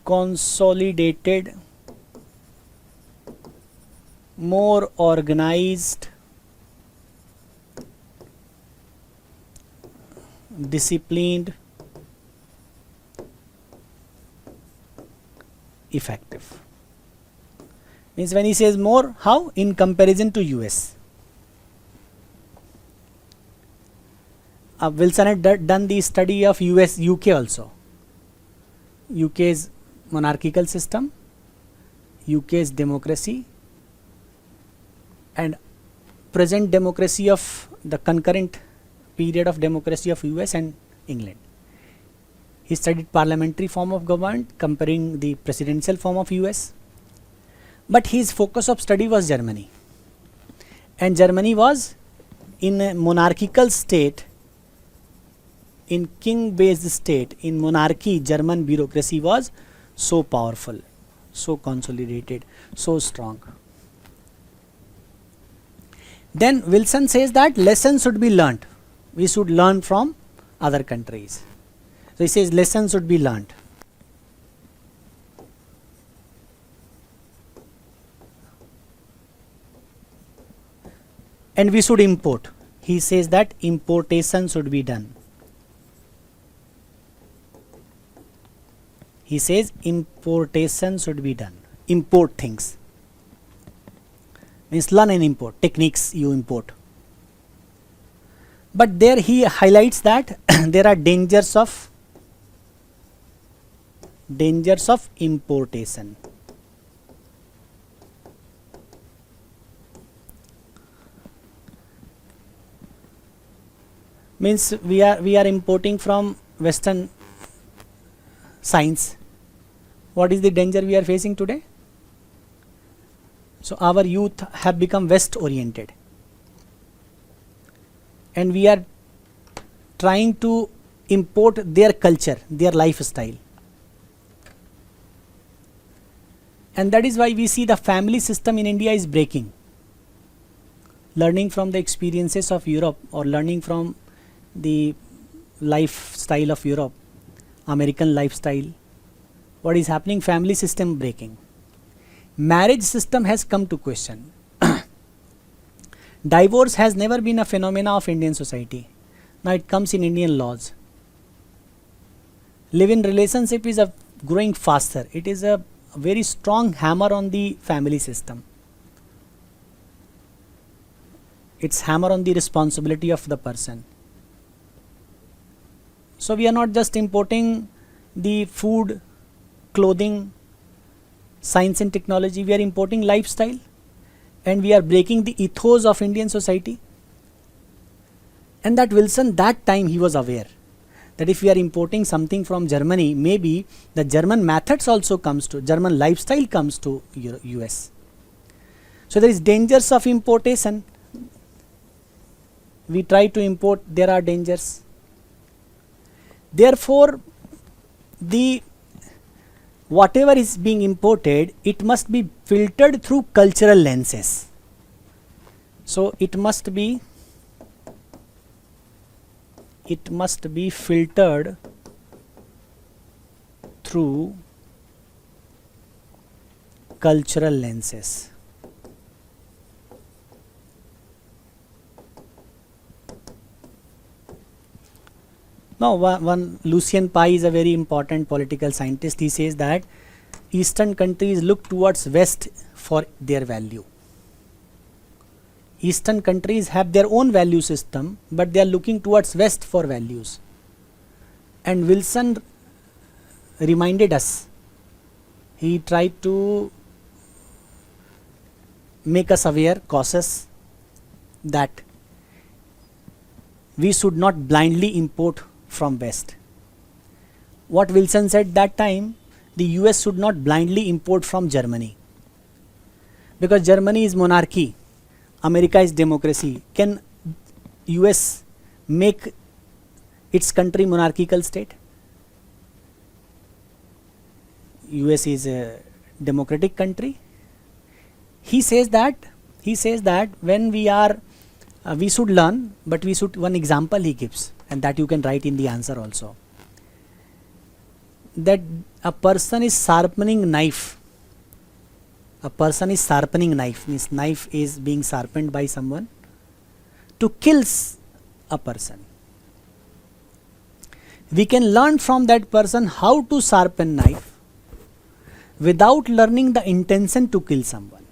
consolidated, more organized, disciplined, effective. Means when he says more, how? In comparison to US. Wilson had done the study of UK also. UK's monarchical system, UK's democracy, and present democracy of the concurrent period of democracy of US and England. He studied parliamentary form of government comparing the presidential form of US. But his focus of study was Germany. And Germany was in a monarchical state, in king-based state, in monarchy, German bureaucracy was so powerful, so consolidated, so strong. Then Wilson says that lessons should be learnt. We should learn from other countries. So he says lessons should be learnt. And we should import. He says that importation should be done. He says importation should be done. Import things. Means learn and import. Techniques you import. But there he highlights that there are dangers of importation. Means we are importing from Western science. What is the danger we are facing today? So our youth have become West oriented, and we are trying to import their culture, their lifestyle, and that is why we see the family system in India is breaking. Learning from the experiences of Europe, or learning from the lifestyle of Europe, American lifestyle, what is happening? Family system breaking. Marriage system has come to question. Divorce has never been a phenomena of Indian society. Now it comes in Indian laws. Live-in relationship is growing faster. It is a very strong hammer on the family system. It's hammer on the responsibility of the person. So we are not just importing the food, clothing, science and technology, we are importing lifestyle, and we are breaking the ethos of Indian society. And that Wilson, that time he was aware that if we are importing something from Germany, maybe the German methods also comes to, German lifestyle comes to US. So there is dangers of importation. We try to import, there are dangers. Therefore, the whatever is being imported, it must be filtered through cultural lenses. So it must be filtered through cultural lenses. Now, one Lucien Pai is a very important political scientist. He says that Eastern countries look towards West for their value. Eastern countries have their own value system, but they are looking towards West for values. And Wilson reminded us, he tried to make us aware, cautious, that we should not blindly import from West. What Wilson said that time, the US should not blindly import from Germany, because Germany is monarchy, America is democracy. Can US make its country monarchical state? US is a democratic country. He says that when we are we should learn, but we should, one example he gives, and that you can write in the answer also, that a person is sharpening knife. A person is sharpening knife, means knife is being sharpened by someone to kill a person. We can learn from that person how to sharpen knife without learning the intention to kill someone.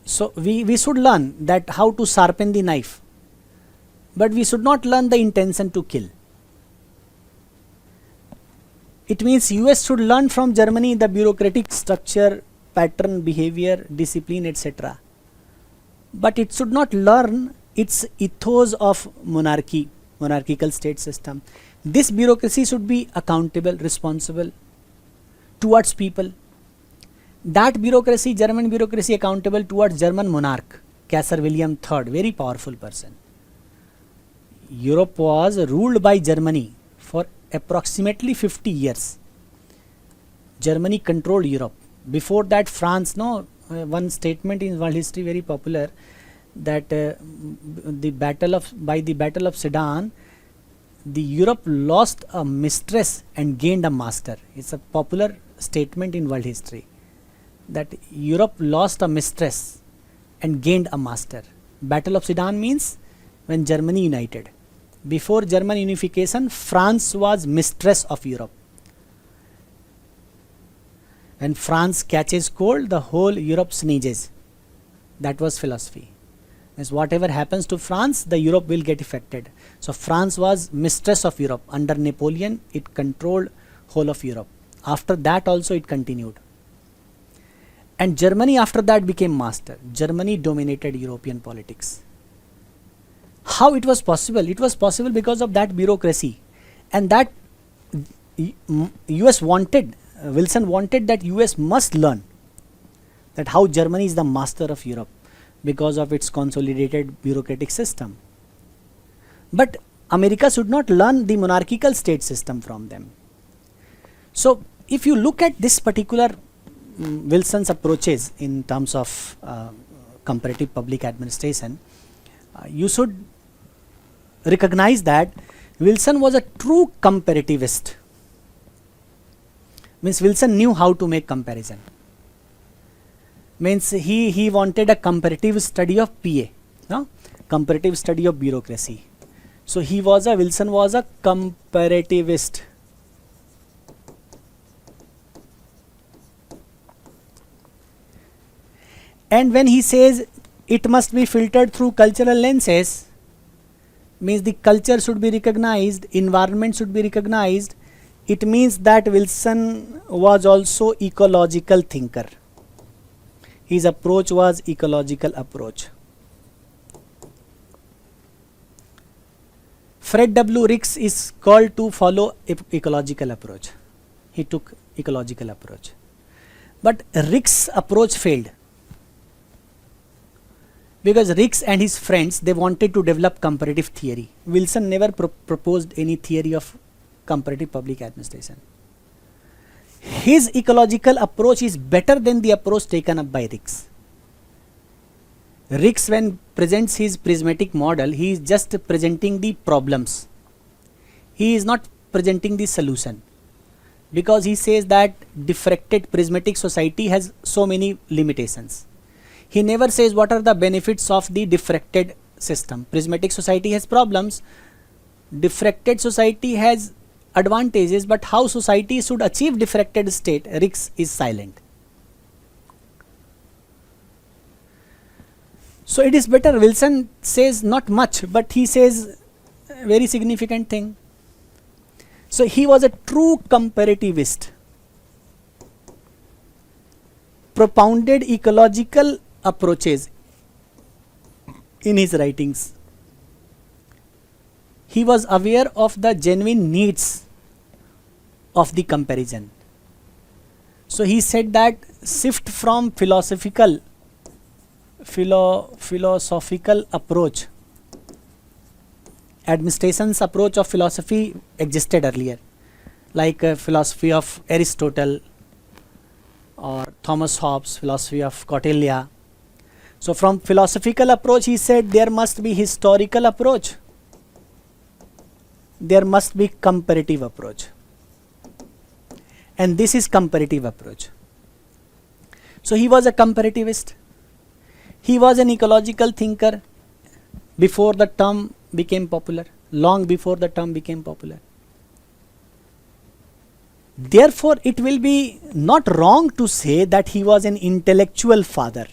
So we should learn that how to sharpen the knife, but we should not learn the intention to kill. It means US should learn from Germany the bureaucratic structure, pattern, behavior, discipline, etc. But it should not learn its ethos of monarchical state system. This bureaucracy should be accountable, responsible towards people. That bureaucracy, German bureaucracy, accountable towards German monarch, Kaiser William III, very powerful person. Europe was ruled by Germany for approximately 50 years. Germany controlled Europe. Before that, France, one statement in world history very popular, that by the Battle of Sedan, the Europe lost a mistress and gained a master. It's a popular statement in world history, that Europe lost a mistress and gained a master. Battle of Sedan means when Germany united. Before German unification, France was mistress of Europe. When France catches cold, the whole Europe sneezes. That was philosophy. Means whatever happens to France, the Europe will get affected. So France was mistress of Europe. Under Napoleon, it controlled whole of Europe. After that also it continued. And Germany after that became master. Germany dominated European politics. How it was possible? It was possible because of that bureaucracy. And that US wanted, Wilson wanted that US must learn that how Germany is the master of Europe because of its consolidated bureaucratic system. But America should not learn the monarchical state system from them. So if you look at this particular Wilson's approaches in terms of comparative public administration, you should recognize that Wilson was a true comparativist. Means Wilson knew how to make comparison. Means he wanted a comparative study of PA, no? Comparative study of bureaucracy. So Wilson was a comparativist. And when he says it must be filtered through cultural lenses, means the culture should be recognized, environment should be recognized. It means that Wilson was also ecological thinker. His approach was ecological approach. Fred W. Ricks is called to follow ecological approach. He took ecological approach. But Ricks' approach failed. Because Ricks and his friends, they wanted to develop comparative theory. Wilson never proposed any theory of comparative public administration. His ecological approach is better than the approach taken up by Ricks. Ricks, when presents his prismatic model, he is just presenting the problems. He is not presenting the solution. Because he says that diffracted prismatic society has so many limitations. He never says what are the benefits of the diffracted system. Prismatic society has problems. Diffracted society has advantages, but how society should achieve diffracted state, Ricks is silent. So it is better. Wilson says not much, but he says a very significant thing. So he was a true comparativist, propounded ecological approaches in his writings. He was aware of the genuine needs of the comparison. So he said that shift from philosophical approach. Administration's approach of philosophy existed earlier, like philosophy of Aristotle or Thomas Hobbes, philosophy of Cordelia. So from philosophical approach, he said there must be historical approach. There must be comparative approach. And this is comparative approach. So he was a comparativist. He was an ecological thinker before the term became popular, long before the term became popular. Therefore, it will be not wrong to say that he was an intellectual father.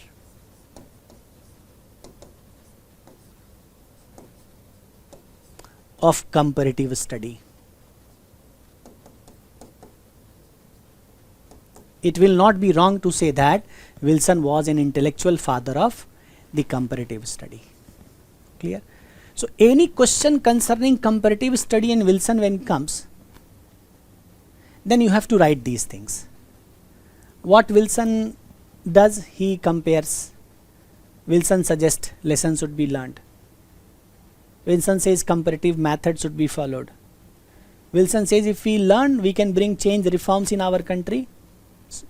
Of comparative study. It will not be wrong to say that Wilson was an intellectual father of the comparative study. Clear? So any question concerning comparative study in Wilson when it comes, then you have to write these things. What Wilson does, he compares. Wilson suggests lessons should be learned. Wilson says comparative method should be followed. Wilson says if we learn, we can bring change, reforms in our country.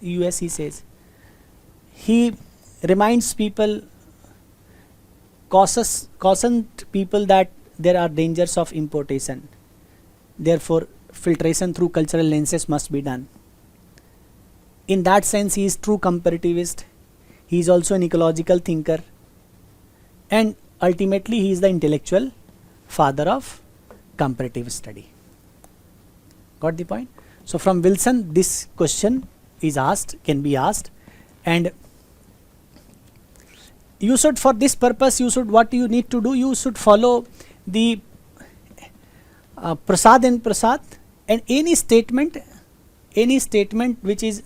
US, he says. He reminds people, cautioned people that there are dangers of importation. Therefore, filtration through cultural lenses must be done. In that sense, he is true comparativist. He is also an ecological thinker. And ultimately, he is the intellectual father of comparative study. Got the point? So from Wilson, this question is asked, can be asked, and you should, for this purpose, you should, what you need to do, you should follow the prasad and prasad, and any statement which is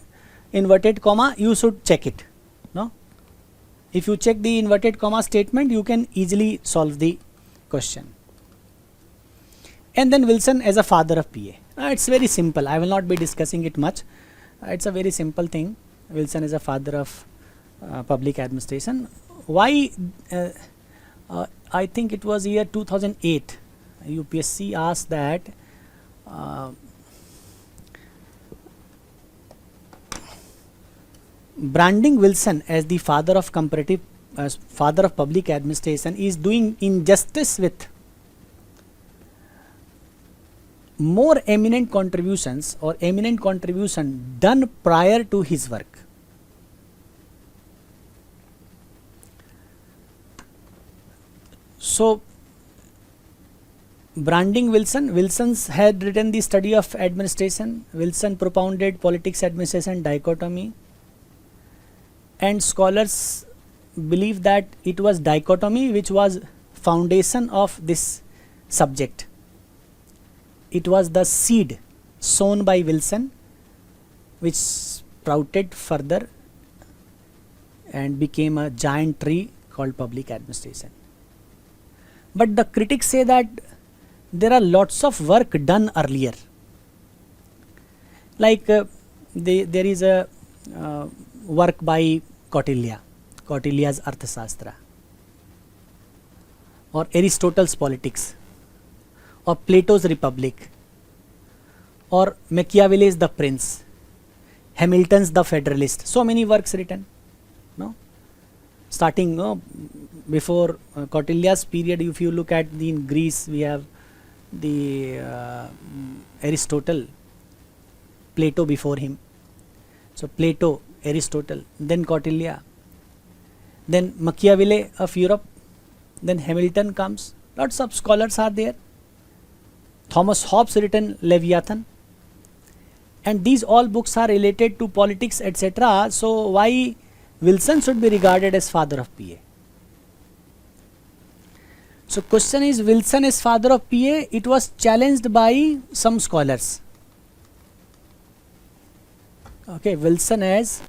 inverted comma, you should check it. No, if you check the inverted comma statement, you can easily solve the question. And then Wilson as a father of PA. It's very simple. I will not be discussing it much. It's a very simple thing. Wilson is a father of public administration. Why? I think it was year 2008. UPSC asked that branding Wilson as the father of father of public administration is doing injustice with more eminent contributions or eminent contribution done prior to his work. So branding Wilson's had written the study of administration. Wilson propounded politics administration dichotomy, and scholars believe that it was dichotomy which was foundation of this subject. It was the seed sown by Wilson which sprouted further and became a giant tree called public administration. But the critics say that there are lots of work done earlier. Like there is a work by Kautilya's Arthashastra, or Aristotle's Politics, or Plato's Republic, or Machiavelli's The Prince, Hamilton's The Federalist. So many works written. No, starting before Kautilya's period. If you look at in Greece, we have the Aristotle, Plato before him. So Plato, Aristotle, then Kautilya, then Machiavelli of Europe, then Hamilton comes. Lots of scholars are there. Thomas Hobbes written Leviathan, and these all books are related to politics, etc. So why Wilson should be regarded as father of PA? So question is, Wilson as father of PA, it was challenged by some scholars. Okay, Wilson as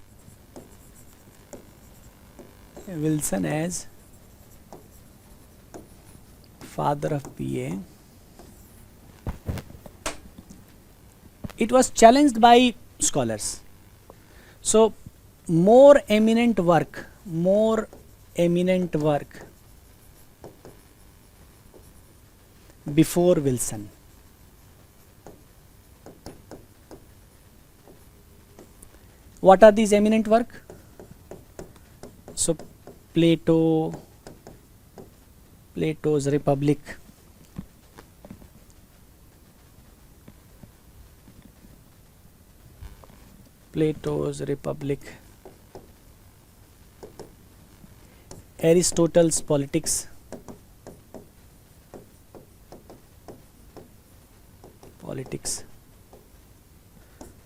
father of PA, it was challenged by scholars. So more eminent work before Wilson. What are these eminent work? So Plato's Republic, Aristotle's Politics,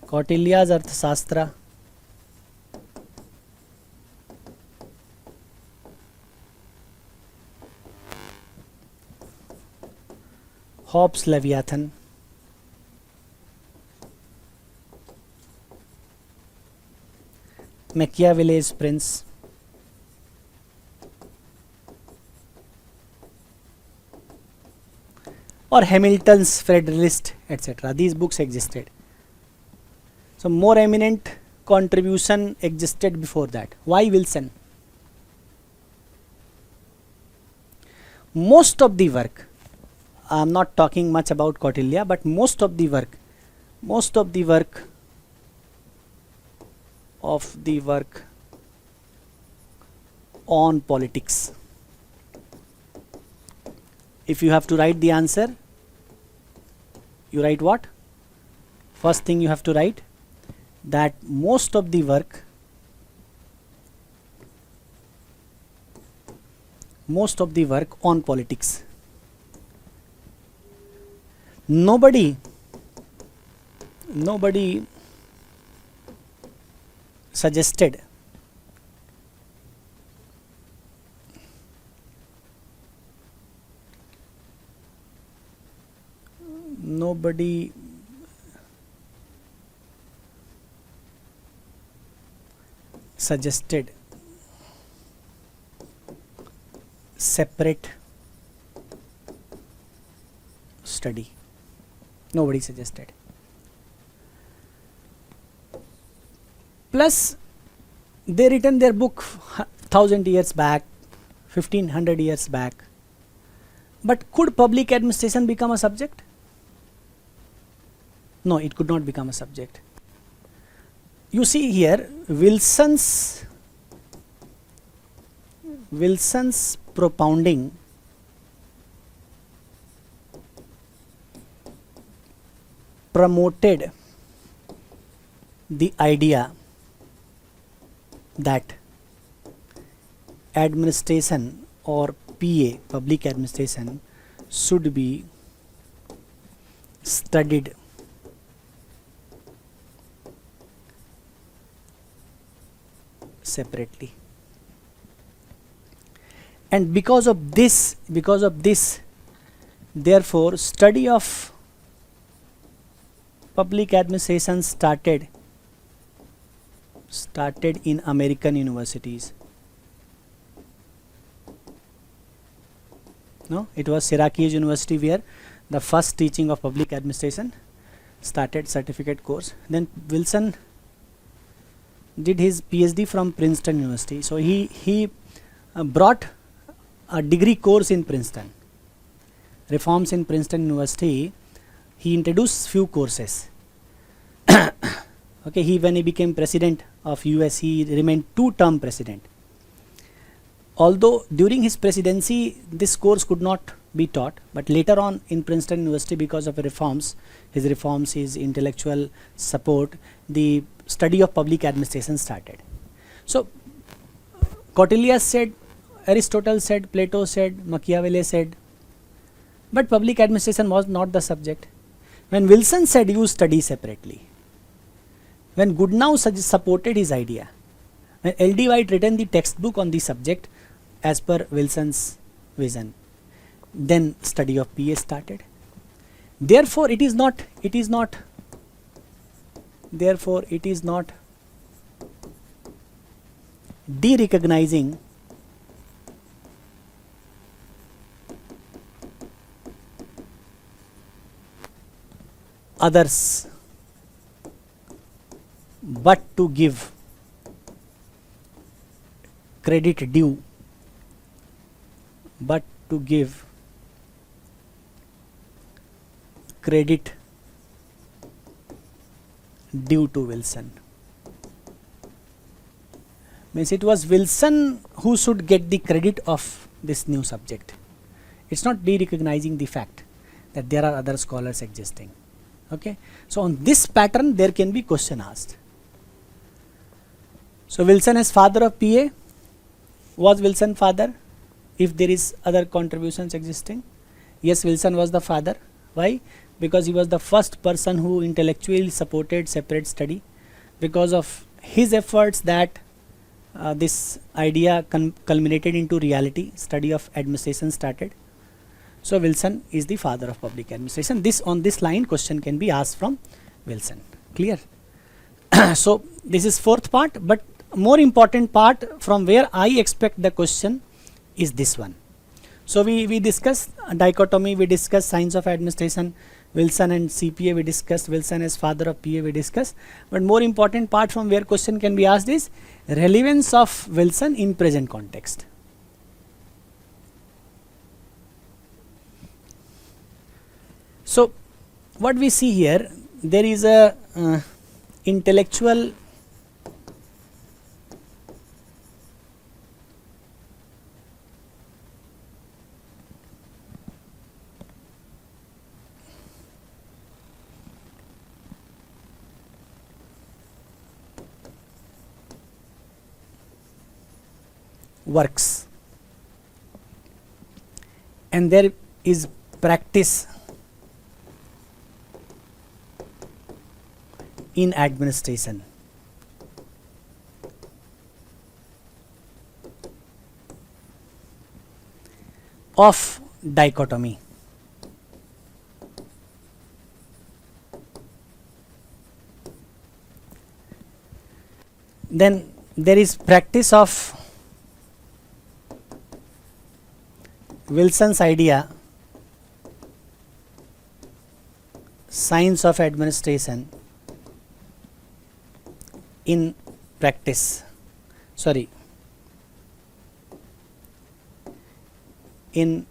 Kautilya's Arthashastra, Hobbes' Leviathan, Machiavelli's Prince, or Hamilton's Federalist, etc. These books existed. So more eminent contribution existed before that. Why Wilson? Most of the work, I am not talking much about Kautilya, but most of the work on politics. If you have to write the answer, you write what? First thing you have to write that most of the work on politics. Nobody suggested nobody suggested separate study. Nobody suggested. Plus, they written their book 1000 years back, 1500 years back. But could public administration become a subject? No, it could not become a subject. You see here, Wilson's propounding promoted the idea that administration or PA, public administration, should be studied separately. And because of this, therefore, study of public administration started in American universities. No, it was Syracuse University where the first teaching of public administration started, certificate course. Then Wilson did his PhD from Princeton University. So he brought a degree course in Princeton. Reforms in Princeton University. He introduced few courses. Okay, when he became president of US, he remained 2-term president. Although during his presidency this course could not be taught, but later on in Princeton University, because of his reforms, his intellectual support, the study of public administration started. So Cotilias said, Aristotle said, Plato said, Machiavelli said, but public administration was not the subject. When Wilson said you study separately, when Goodnow supported his idea, when L.D. White written the textbook on the subject as per Wilson's vision, then study of PA started. Therefore, it is not de-recognizing others, but to give credit due, to Wilson. Means it was Wilson who should get the credit of this new subject. It's not de-recognizing the fact that there are other scholars existing. Okay, so on this pattern there can be question asked. So Wilson as father of PA, was Wilson father if there is other contributions existing? Yes, Wilson was the father. Why? Because he was the first person who intellectually supported separate study. Because of his efforts that this idea culminated into reality, study of administration started. So Wilson is the father of public administration. On this line question can be asked from Wilson. Clear? So this is fourth part, but more important part from where I expect the question is this one. So we discussed dichotomy, we discussed science of administration, Wilson and CPA, we discussed Wilson as father of PA, we discussed. But more important part from where question can be asked is relevance of Wilson in present context. So what we see here, there is a intellectual works and there is practice in administration. Of dichotomy. Then there is practice of Wilson's idea, science of administration in practice, in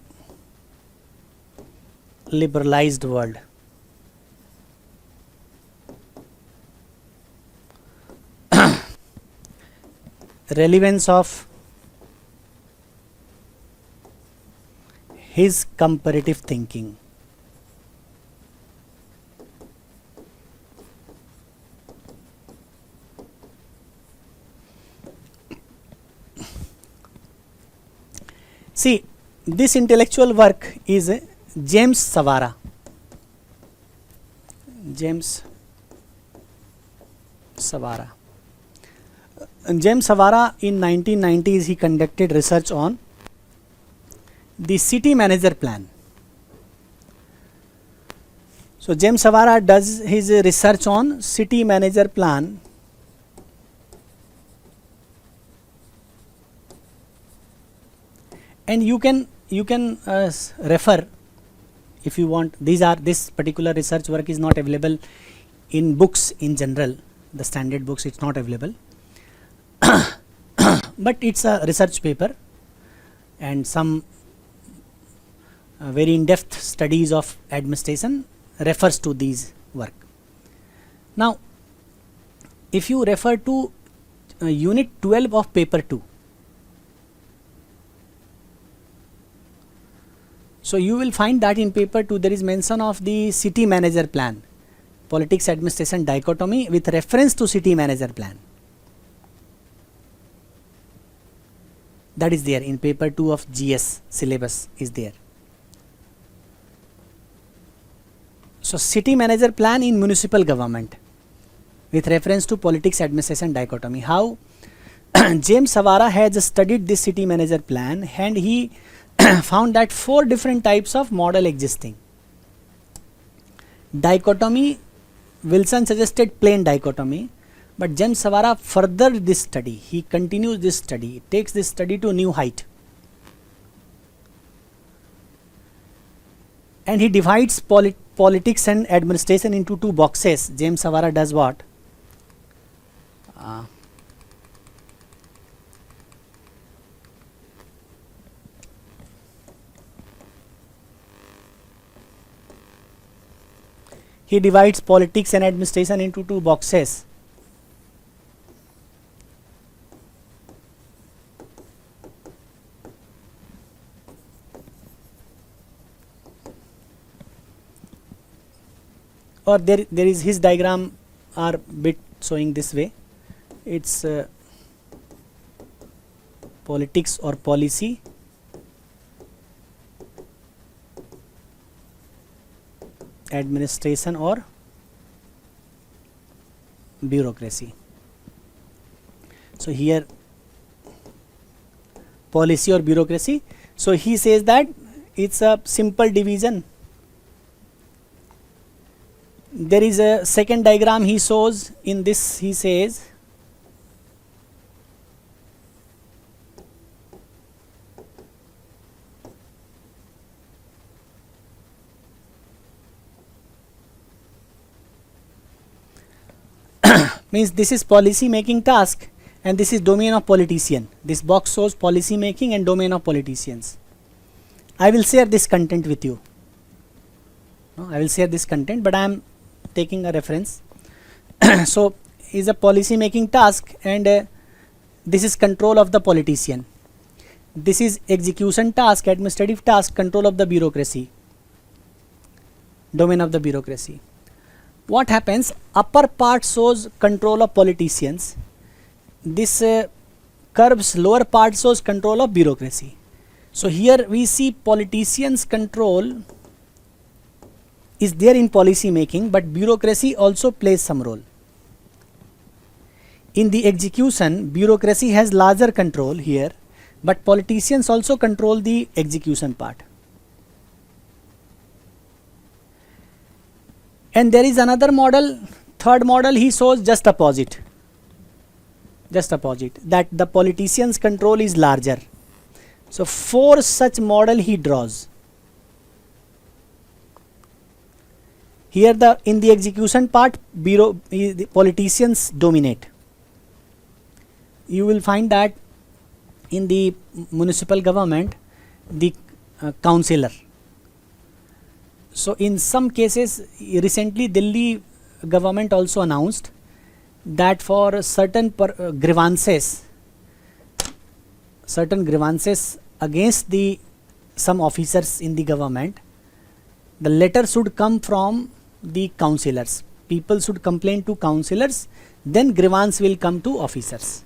liberalized world. Relevance of his comparative thinking. See, this intellectual work is James Savara. James Savara in 1990s he conducted research on the city manager plan. So James Savara does his research on city manager plan, and you can refer if you want. This particular research work is not available in books in general, the standard books it's not available. But it's a research paper, and some very in-depth studies of administration refers to these work. Now if you refer to unit 12 of paper 2, so you will find that in paper 2 there is mention of the city manager plan, politics administration dichotomy with reference to city manager plan. That is there in paper 2 of GS syllabus is there. So city manager plan in municipal government with reference to politics administration dichotomy. How James Savara has studied this city manager plan, and he found that 4 different types of model existing. Dichotomy, Wilson suggested plain dichotomy, but James Savara furthered this study. He continues this study, takes this study to new height, and he divides politics and administration into 2 boxes. James Savara does what? He divides politics and administration into 2 boxes. Or there is his diagram are bit showing this way. It's politics or policy, administration or bureaucracy. So here policy or bureaucracy. So he says that it's a simple division. There is a second diagram he shows. In this he says means this is policy making task and this is domain of politician. This box shows policy making and domain of politicians. I will share this content with you. I will share this content, but I am taking a reference. So is a policy making task, and this is control of the politician. This is execution task, administrative task, control of the bureaucracy, domain of the bureaucracy. What happens? Upper part shows control of politicians. This curves lower part shows control of bureaucracy. So here we see politicians control is there in policy making, but bureaucracy also plays some role. In the execution, bureaucracy has larger control here, but politicians also control the execution part. And there is another model, third model he shows just opposite. just opposite, that the politician's control is larger. So 4 such model he draws. Here in the execution part, the politicians dominate. You will find that in the municipal government, the councillor. So in some cases, recently Delhi government also announced that for certain grievances against some officers in the government, the letter should come from the councillors. People should complain to councillors, then grievance will come to officers.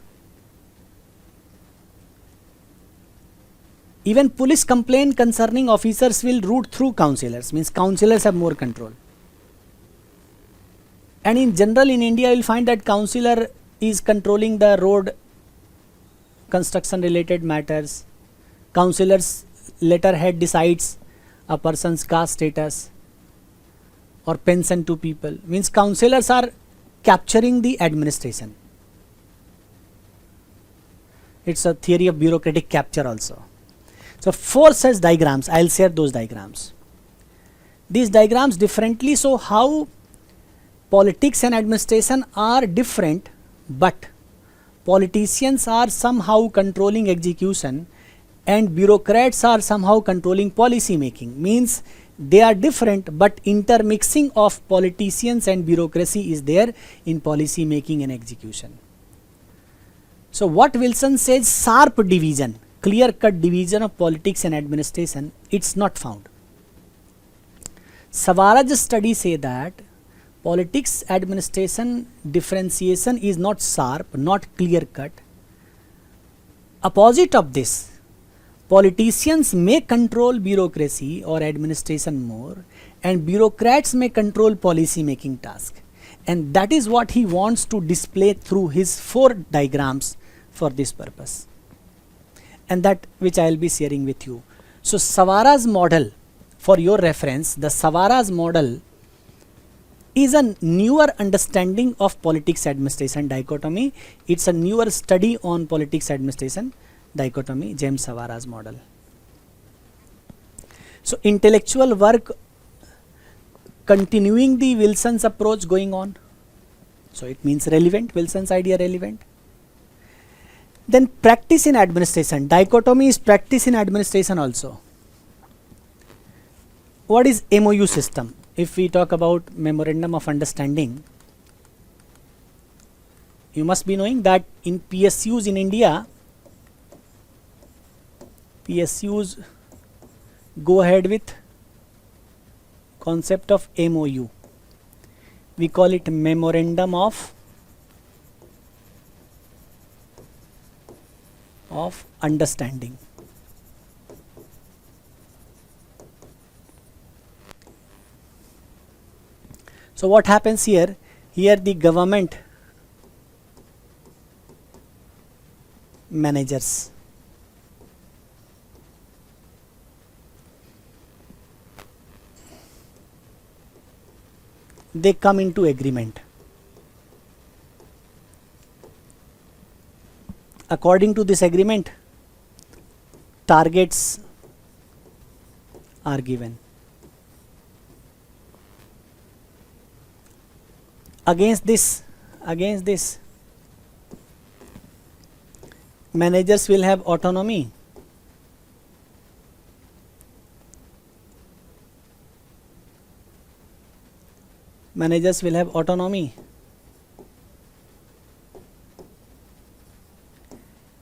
Even police complaint concerning officers will route through councillors, means councillors have more control. And in general in India you will find that councillor is controlling the road construction related matters. Councillor's letterhead decides a person's caste status or pension to people, means councillors are capturing the administration. It's a theory of bureaucratic capture also. So 4 such diagrams, I will share those diagrams. These diagrams differently show how politics and administration are different, but politicians are somehow controlling execution and bureaucrats are somehow controlling policy making. Means they are different, but intermixing of politicians and bureaucracy is there in policy making and execution. So what Wilson says, sharp division, clear-cut division of politics and administration, it's not found. Savaraj's studies say that politics administration differentiation is not sharp, not clear-cut. Opposite of this, politicians may control bureaucracy or administration more, and bureaucrats may control policy making task. And that is what he wants to display through his 4 diagrams for this purpose. And that which I will be sharing with you. So Savara's model, for your reference, the Savara's model is a newer understanding of politics administration dichotomy. It's a newer study on politics administration dichotomy, James Savara's model. So intellectual work continuing the Wilson's approach going on. So it means relevant, Wilson's idea relevant. Then practice in administration. Dichotomy is practice in administration also. What is MOU system? If we talk about Memorandum of Understanding, you must be knowing that in PSUs in India, PSUs go ahead with concept of MOU. We call it Memorandum of Understanding. So what happens here? Here the government managers, they come into agreement. According to this agreement, targets are given. Against this, managers will have autonomy. Managers will have autonomy.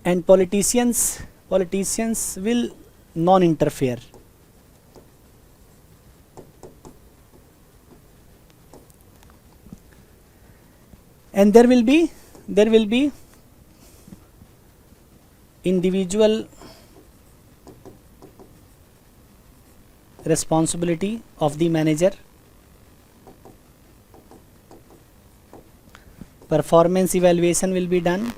And politicians will non-interfere. And there will be individual responsibility of the manager. Performance evaluation will be done.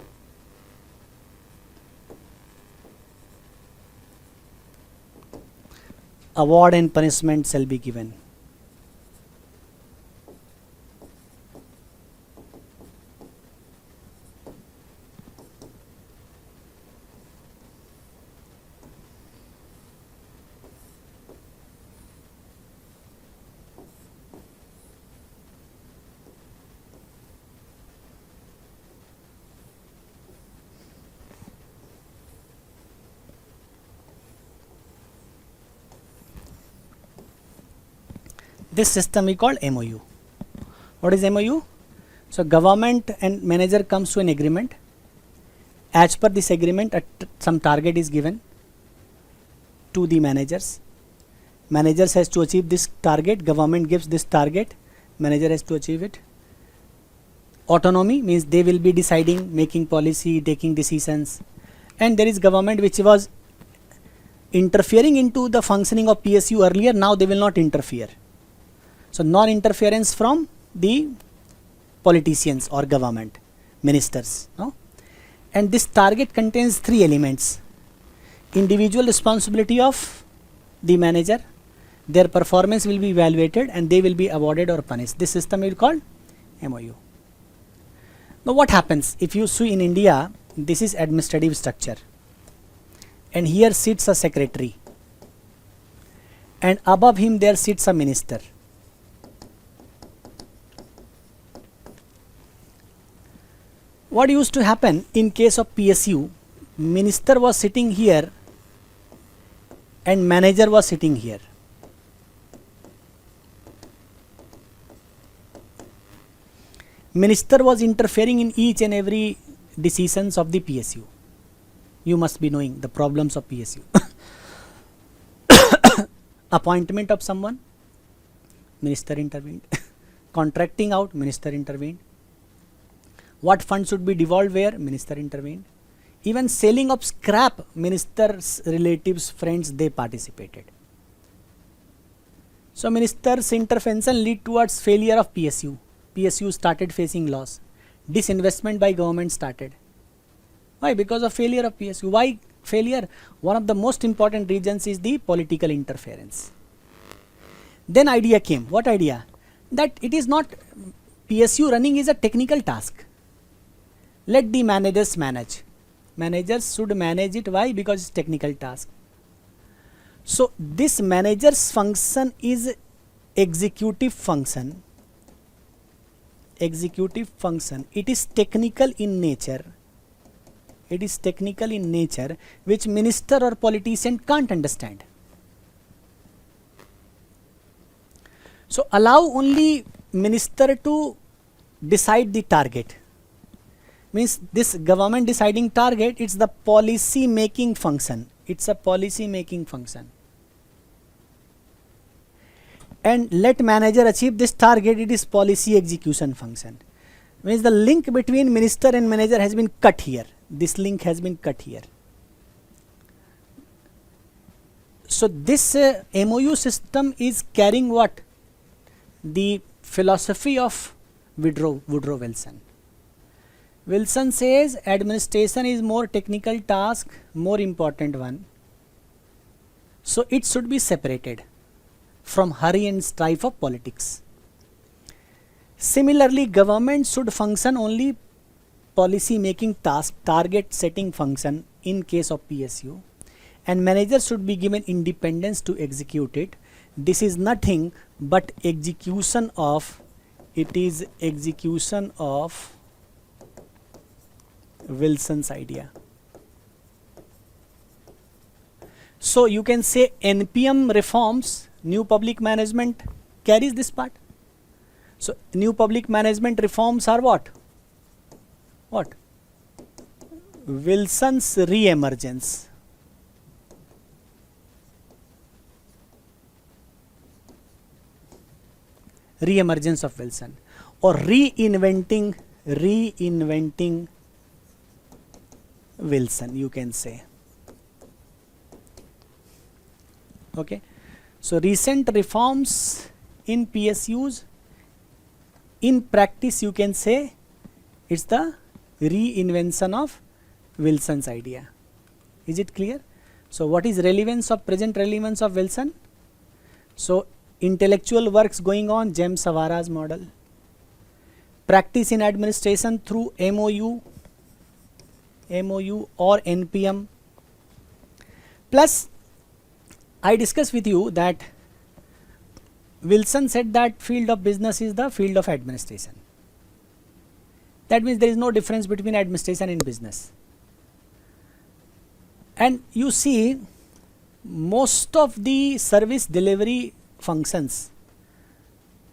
Award and punishment shall be given. This system we call MOU. What is MOU? So government and manager comes to an agreement. As per this agreement, some target is given to the managers. Managers has to achieve this target. Government gives this target. Manager has to achieve it. Autonomy means they will be deciding, making policy, taking decisions. And there is government which was interfering into the functioning of PSU earlier. Now they will not interfere. So non-interference from the politicians or government, ministers. No? And this target contains three elements. Individual responsibility of the manager, their performance will be evaluated and they will be awarded or punished. This system is called MOU. Now what happens if you see in India, this is administrative structure and here sits a secretary and above him there sits a minister. What used to happen in case of PSU, minister was sitting here and manager was sitting here. Minister was interfering in each and every decisions of the PSU. You must be knowing the problems of PSU. Appointment of someone, minister intervened. Contracting out, minister intervened. What fund should be devolved where, minister intervened. Even selling of scrap, minister's relatives, friends, they participated. So minister's intervention lead towards failure of PSU. PSU started facing loss. Disinvestment by government started. Why? Because of failure of PSU. Why failure? One of the most important reasons is the political interference. Then idea came. What idea? That it is not PSU running is a technical task. Let the managers manage. Managers should manage it. Why? Because it's technical task. So this manager's function is executive function. Executive function. It is technical in nature. It is technical in nature, which minister or politician can't understand. So allow only minister to decide the target. Means this government deciding target, it's the policy making function. It's a policy making function. And let manager achieve this target, it is policy execution function. Means the link between minister and manager has been cut here. This link has been cut here. So this MOU system is carrying what? The philosophy of Woodrow Wilson. Wilson says administration is more technical task, more important one. So it should be separated from hurry and strife of politics. Similarly, government should function only policy making task, target setting function in case of PSU, and managers should be given independence to execute it. This is nothing but execution of, it is execution of Wilson's idea. So you can say NPM reforms, new public management carries this part. So new public management reforms are what? What? Wilson's re-emergence. Re-emergence of Wilson, or reinventing Wilson, you can say. Okay. So recent reforms in PSUs, in practice you can say it's the reinvention of Wilson's idea. Is it clear? So what is relevance of, present relevance of Wilson? So intellectual works going on, James Savara's model. Practice in administration through MOU or NPM. Plus I discussed with you that Wilson said that field of business is the field of administration. That means there is no difference between administration and business. And you see, most of the service delivery functions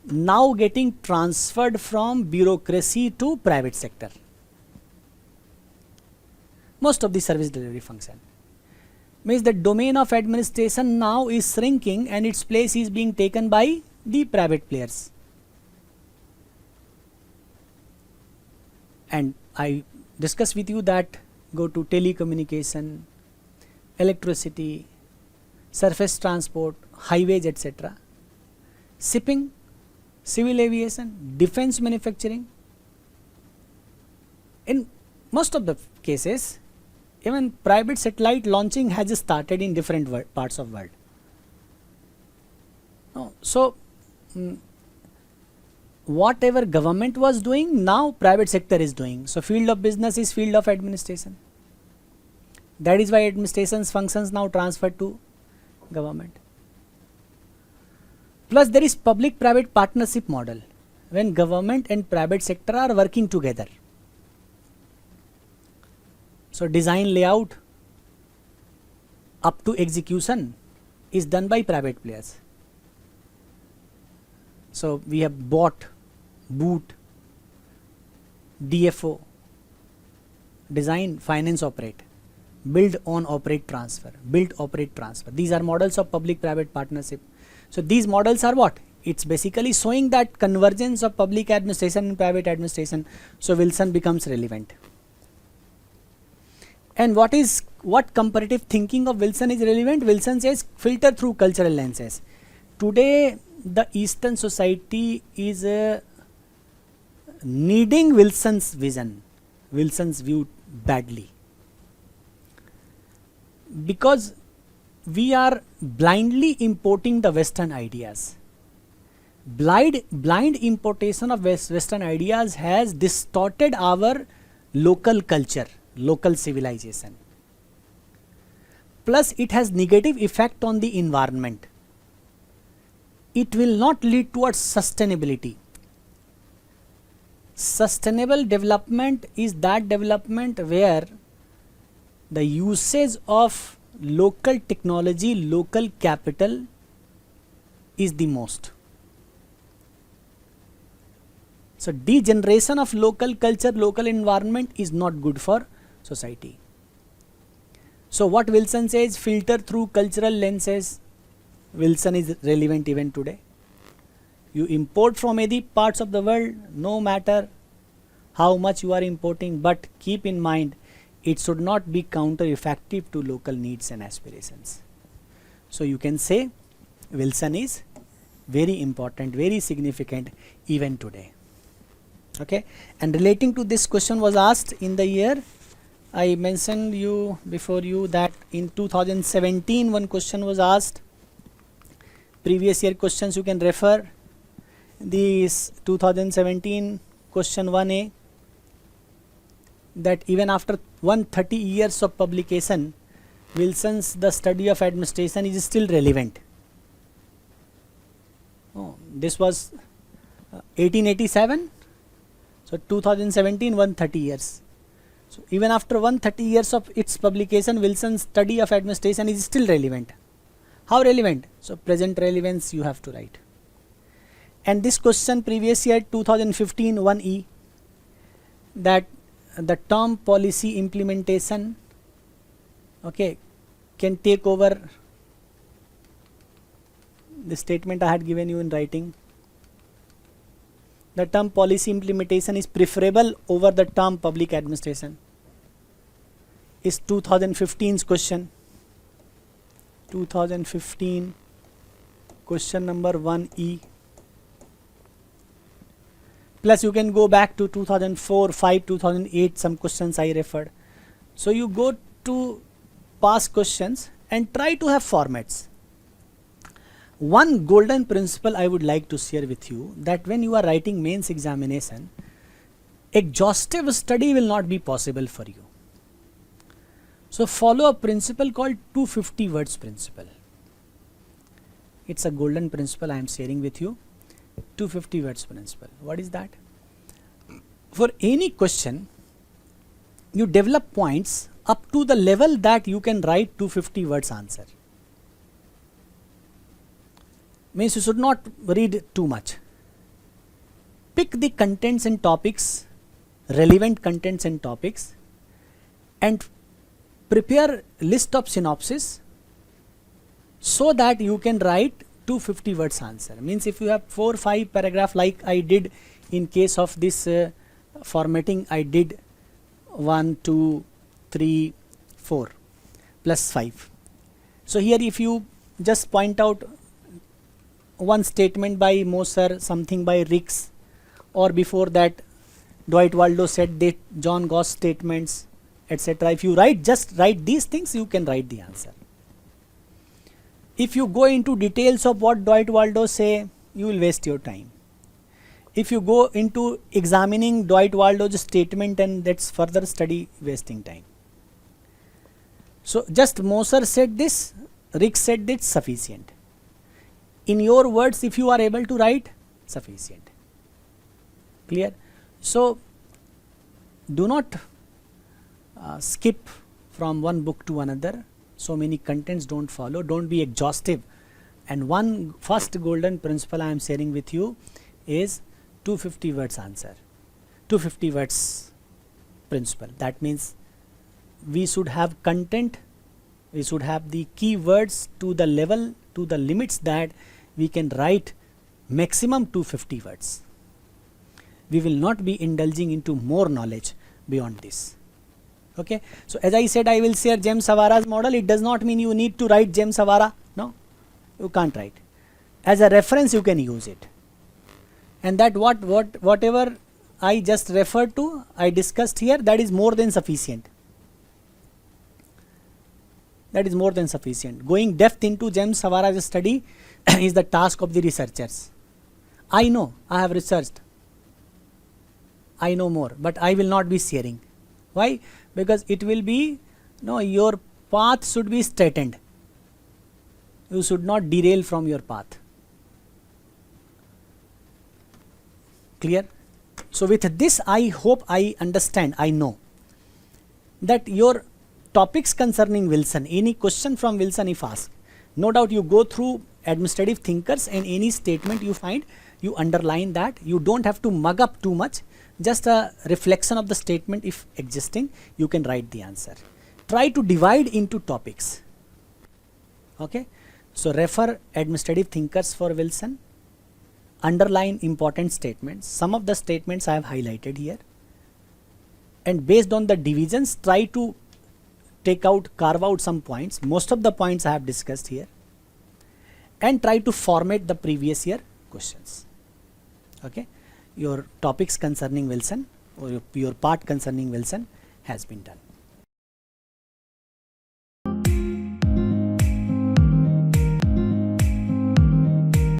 now getting transferred from bureaucracy to private sector. Most of the service delivery function means the domain of administration now is shrinking and its place is being taken by the private players. And I discussed with you that go to telecommunication, electricity, surface transport, highways, etc., shipping, civil aviation, defense manufacturing. In most of the cases, even private satellite launching has started in different parts of world. So whatever government was doing, now private sector is doing. So field of business is field of administration. That is why administration's functions now transferred to government. Plus there is public-private partnership model when government and private sector are working together. So design, layout up to execution is done by private players. So we have boot, DFO, design, finance, operate, build, own, operate, transfer, build, operate, transfer. These are models of public-private partnership. So these models are what? It's basically showing that convergence of public administration and private administration. So Wilson becomes relevant. And what comparative thinking of Wilson is relevant? Wilson says filter through cultural lenses. Today the Eastern society is needing Wilson's vision, Wilson's view badly, because we are blindly importing the Western ideas. Blind importation of Western ideas has distorted our local culture, local civilization. Plus it has negative effect on the environment. It will not lead towards sustainability. Sustainable development is that development where the usage of local technology, local capital is the most. So degeneration of local culture, local environment is not good for society. So what Wilson says, filter through cultural lenses. Wilson is relevant even today. You import from any parts of the world, no matter how much you are importing, but keep in mind it should not be counter effective to local needs and aspirations. So you can say Wilson is very important, very significant even today. Okay, and relating to this question was asked in the year, I mentioned you before you that in 2017 one question was asked. Previous year questions you can refer. This 2017 question 1A, that even after 130 years of publication, Wilson's The Study of Administration is still relevant. This was 1887. So 2017, 130 years. So even after 130 years of its publication, Wilson's Study of Administration is still relevant. How relevant? So present relevance you have to write. And this question previous year 2015 1E, that the term policy implementation, okay, can take over the statement I had given you in writing. The term policy implementation is preferable over the term public administration. Is 2015's question. 2015 question number 1E. Plus you can go back to 2004, 5, 2008, some questions I referred. So you go to past questions and try to have formats. One golden principle I would like to share with you, that when you are writing mains examination, exhaustive study will not be possible for you. So follow a principle called 250 words principle. It's a golden principle I am sharing with you. 250 words principle. What is that? For any question, you develop points up to the level that you can write 250 words answer. Means you should not read too much. pick the contents and topics, relevant contents and topics, and prepare list of synopsis so that you can write 250 words answer. Means if you have 4-5 paragraph like I did in case of this formatting, I did 1, 2, 3, 4 plus 5. So here if you just point out one statement by Moser, something by Ricks, or before that Dwight Waldo said that John Goss statements, etc. If you just write these things, you can write the answer. If you go into details of what Dwight Waldo say, you will waste your time. If you go into examining Dwight Waldo's statement, and that's further study wasting time. So just Moser said this, Rick said this, sufficient. In your words, if you are able to write, sufficient. Clear? So do not skip from one book to another. So many contents don't follow. Don't be exhaustive. And one first golden principle I am sharing with you is 250 words answer. 250 words principle. That means we should have content, we should have the keywords to the level, to the limits that we can write maximum 250 words. We will not be indulging into more knowledge beyond this. Okay. So as I said, I will share James Savara's model. It does not mean you need to write James Savara. No, you can't write. As a reference, you can use it. And that whatever I just referred to, I discussed here, that is more than sufficient. That is more than sufficient. Going depth into James Savara's study is the task of the researchers. I know, I have researched. I know more, but I will not be sharing. Why? Because it will be, no, your path should be straightened. You should not derail from your path. Clear? So with this, I hope I understand, I know that your topics concerning Wilson, any question from Wilson if asked, no doubt you go through administrative thinkers and any statement you find, you underline that. You don't have to mug up too much. Just a reflection of the statement if existing, you can write the answer. Try to divide into topics. Okay. So refer administrative thinkers for Wilson. Underline important statements. Some of the statements I have highlighted here. And based on the divisions, try to carve out some points. Most of the points I have discussed here. And try to format the previous year questions. Okay. Your topics concerning Wilson or your part concerning Wilson has been done.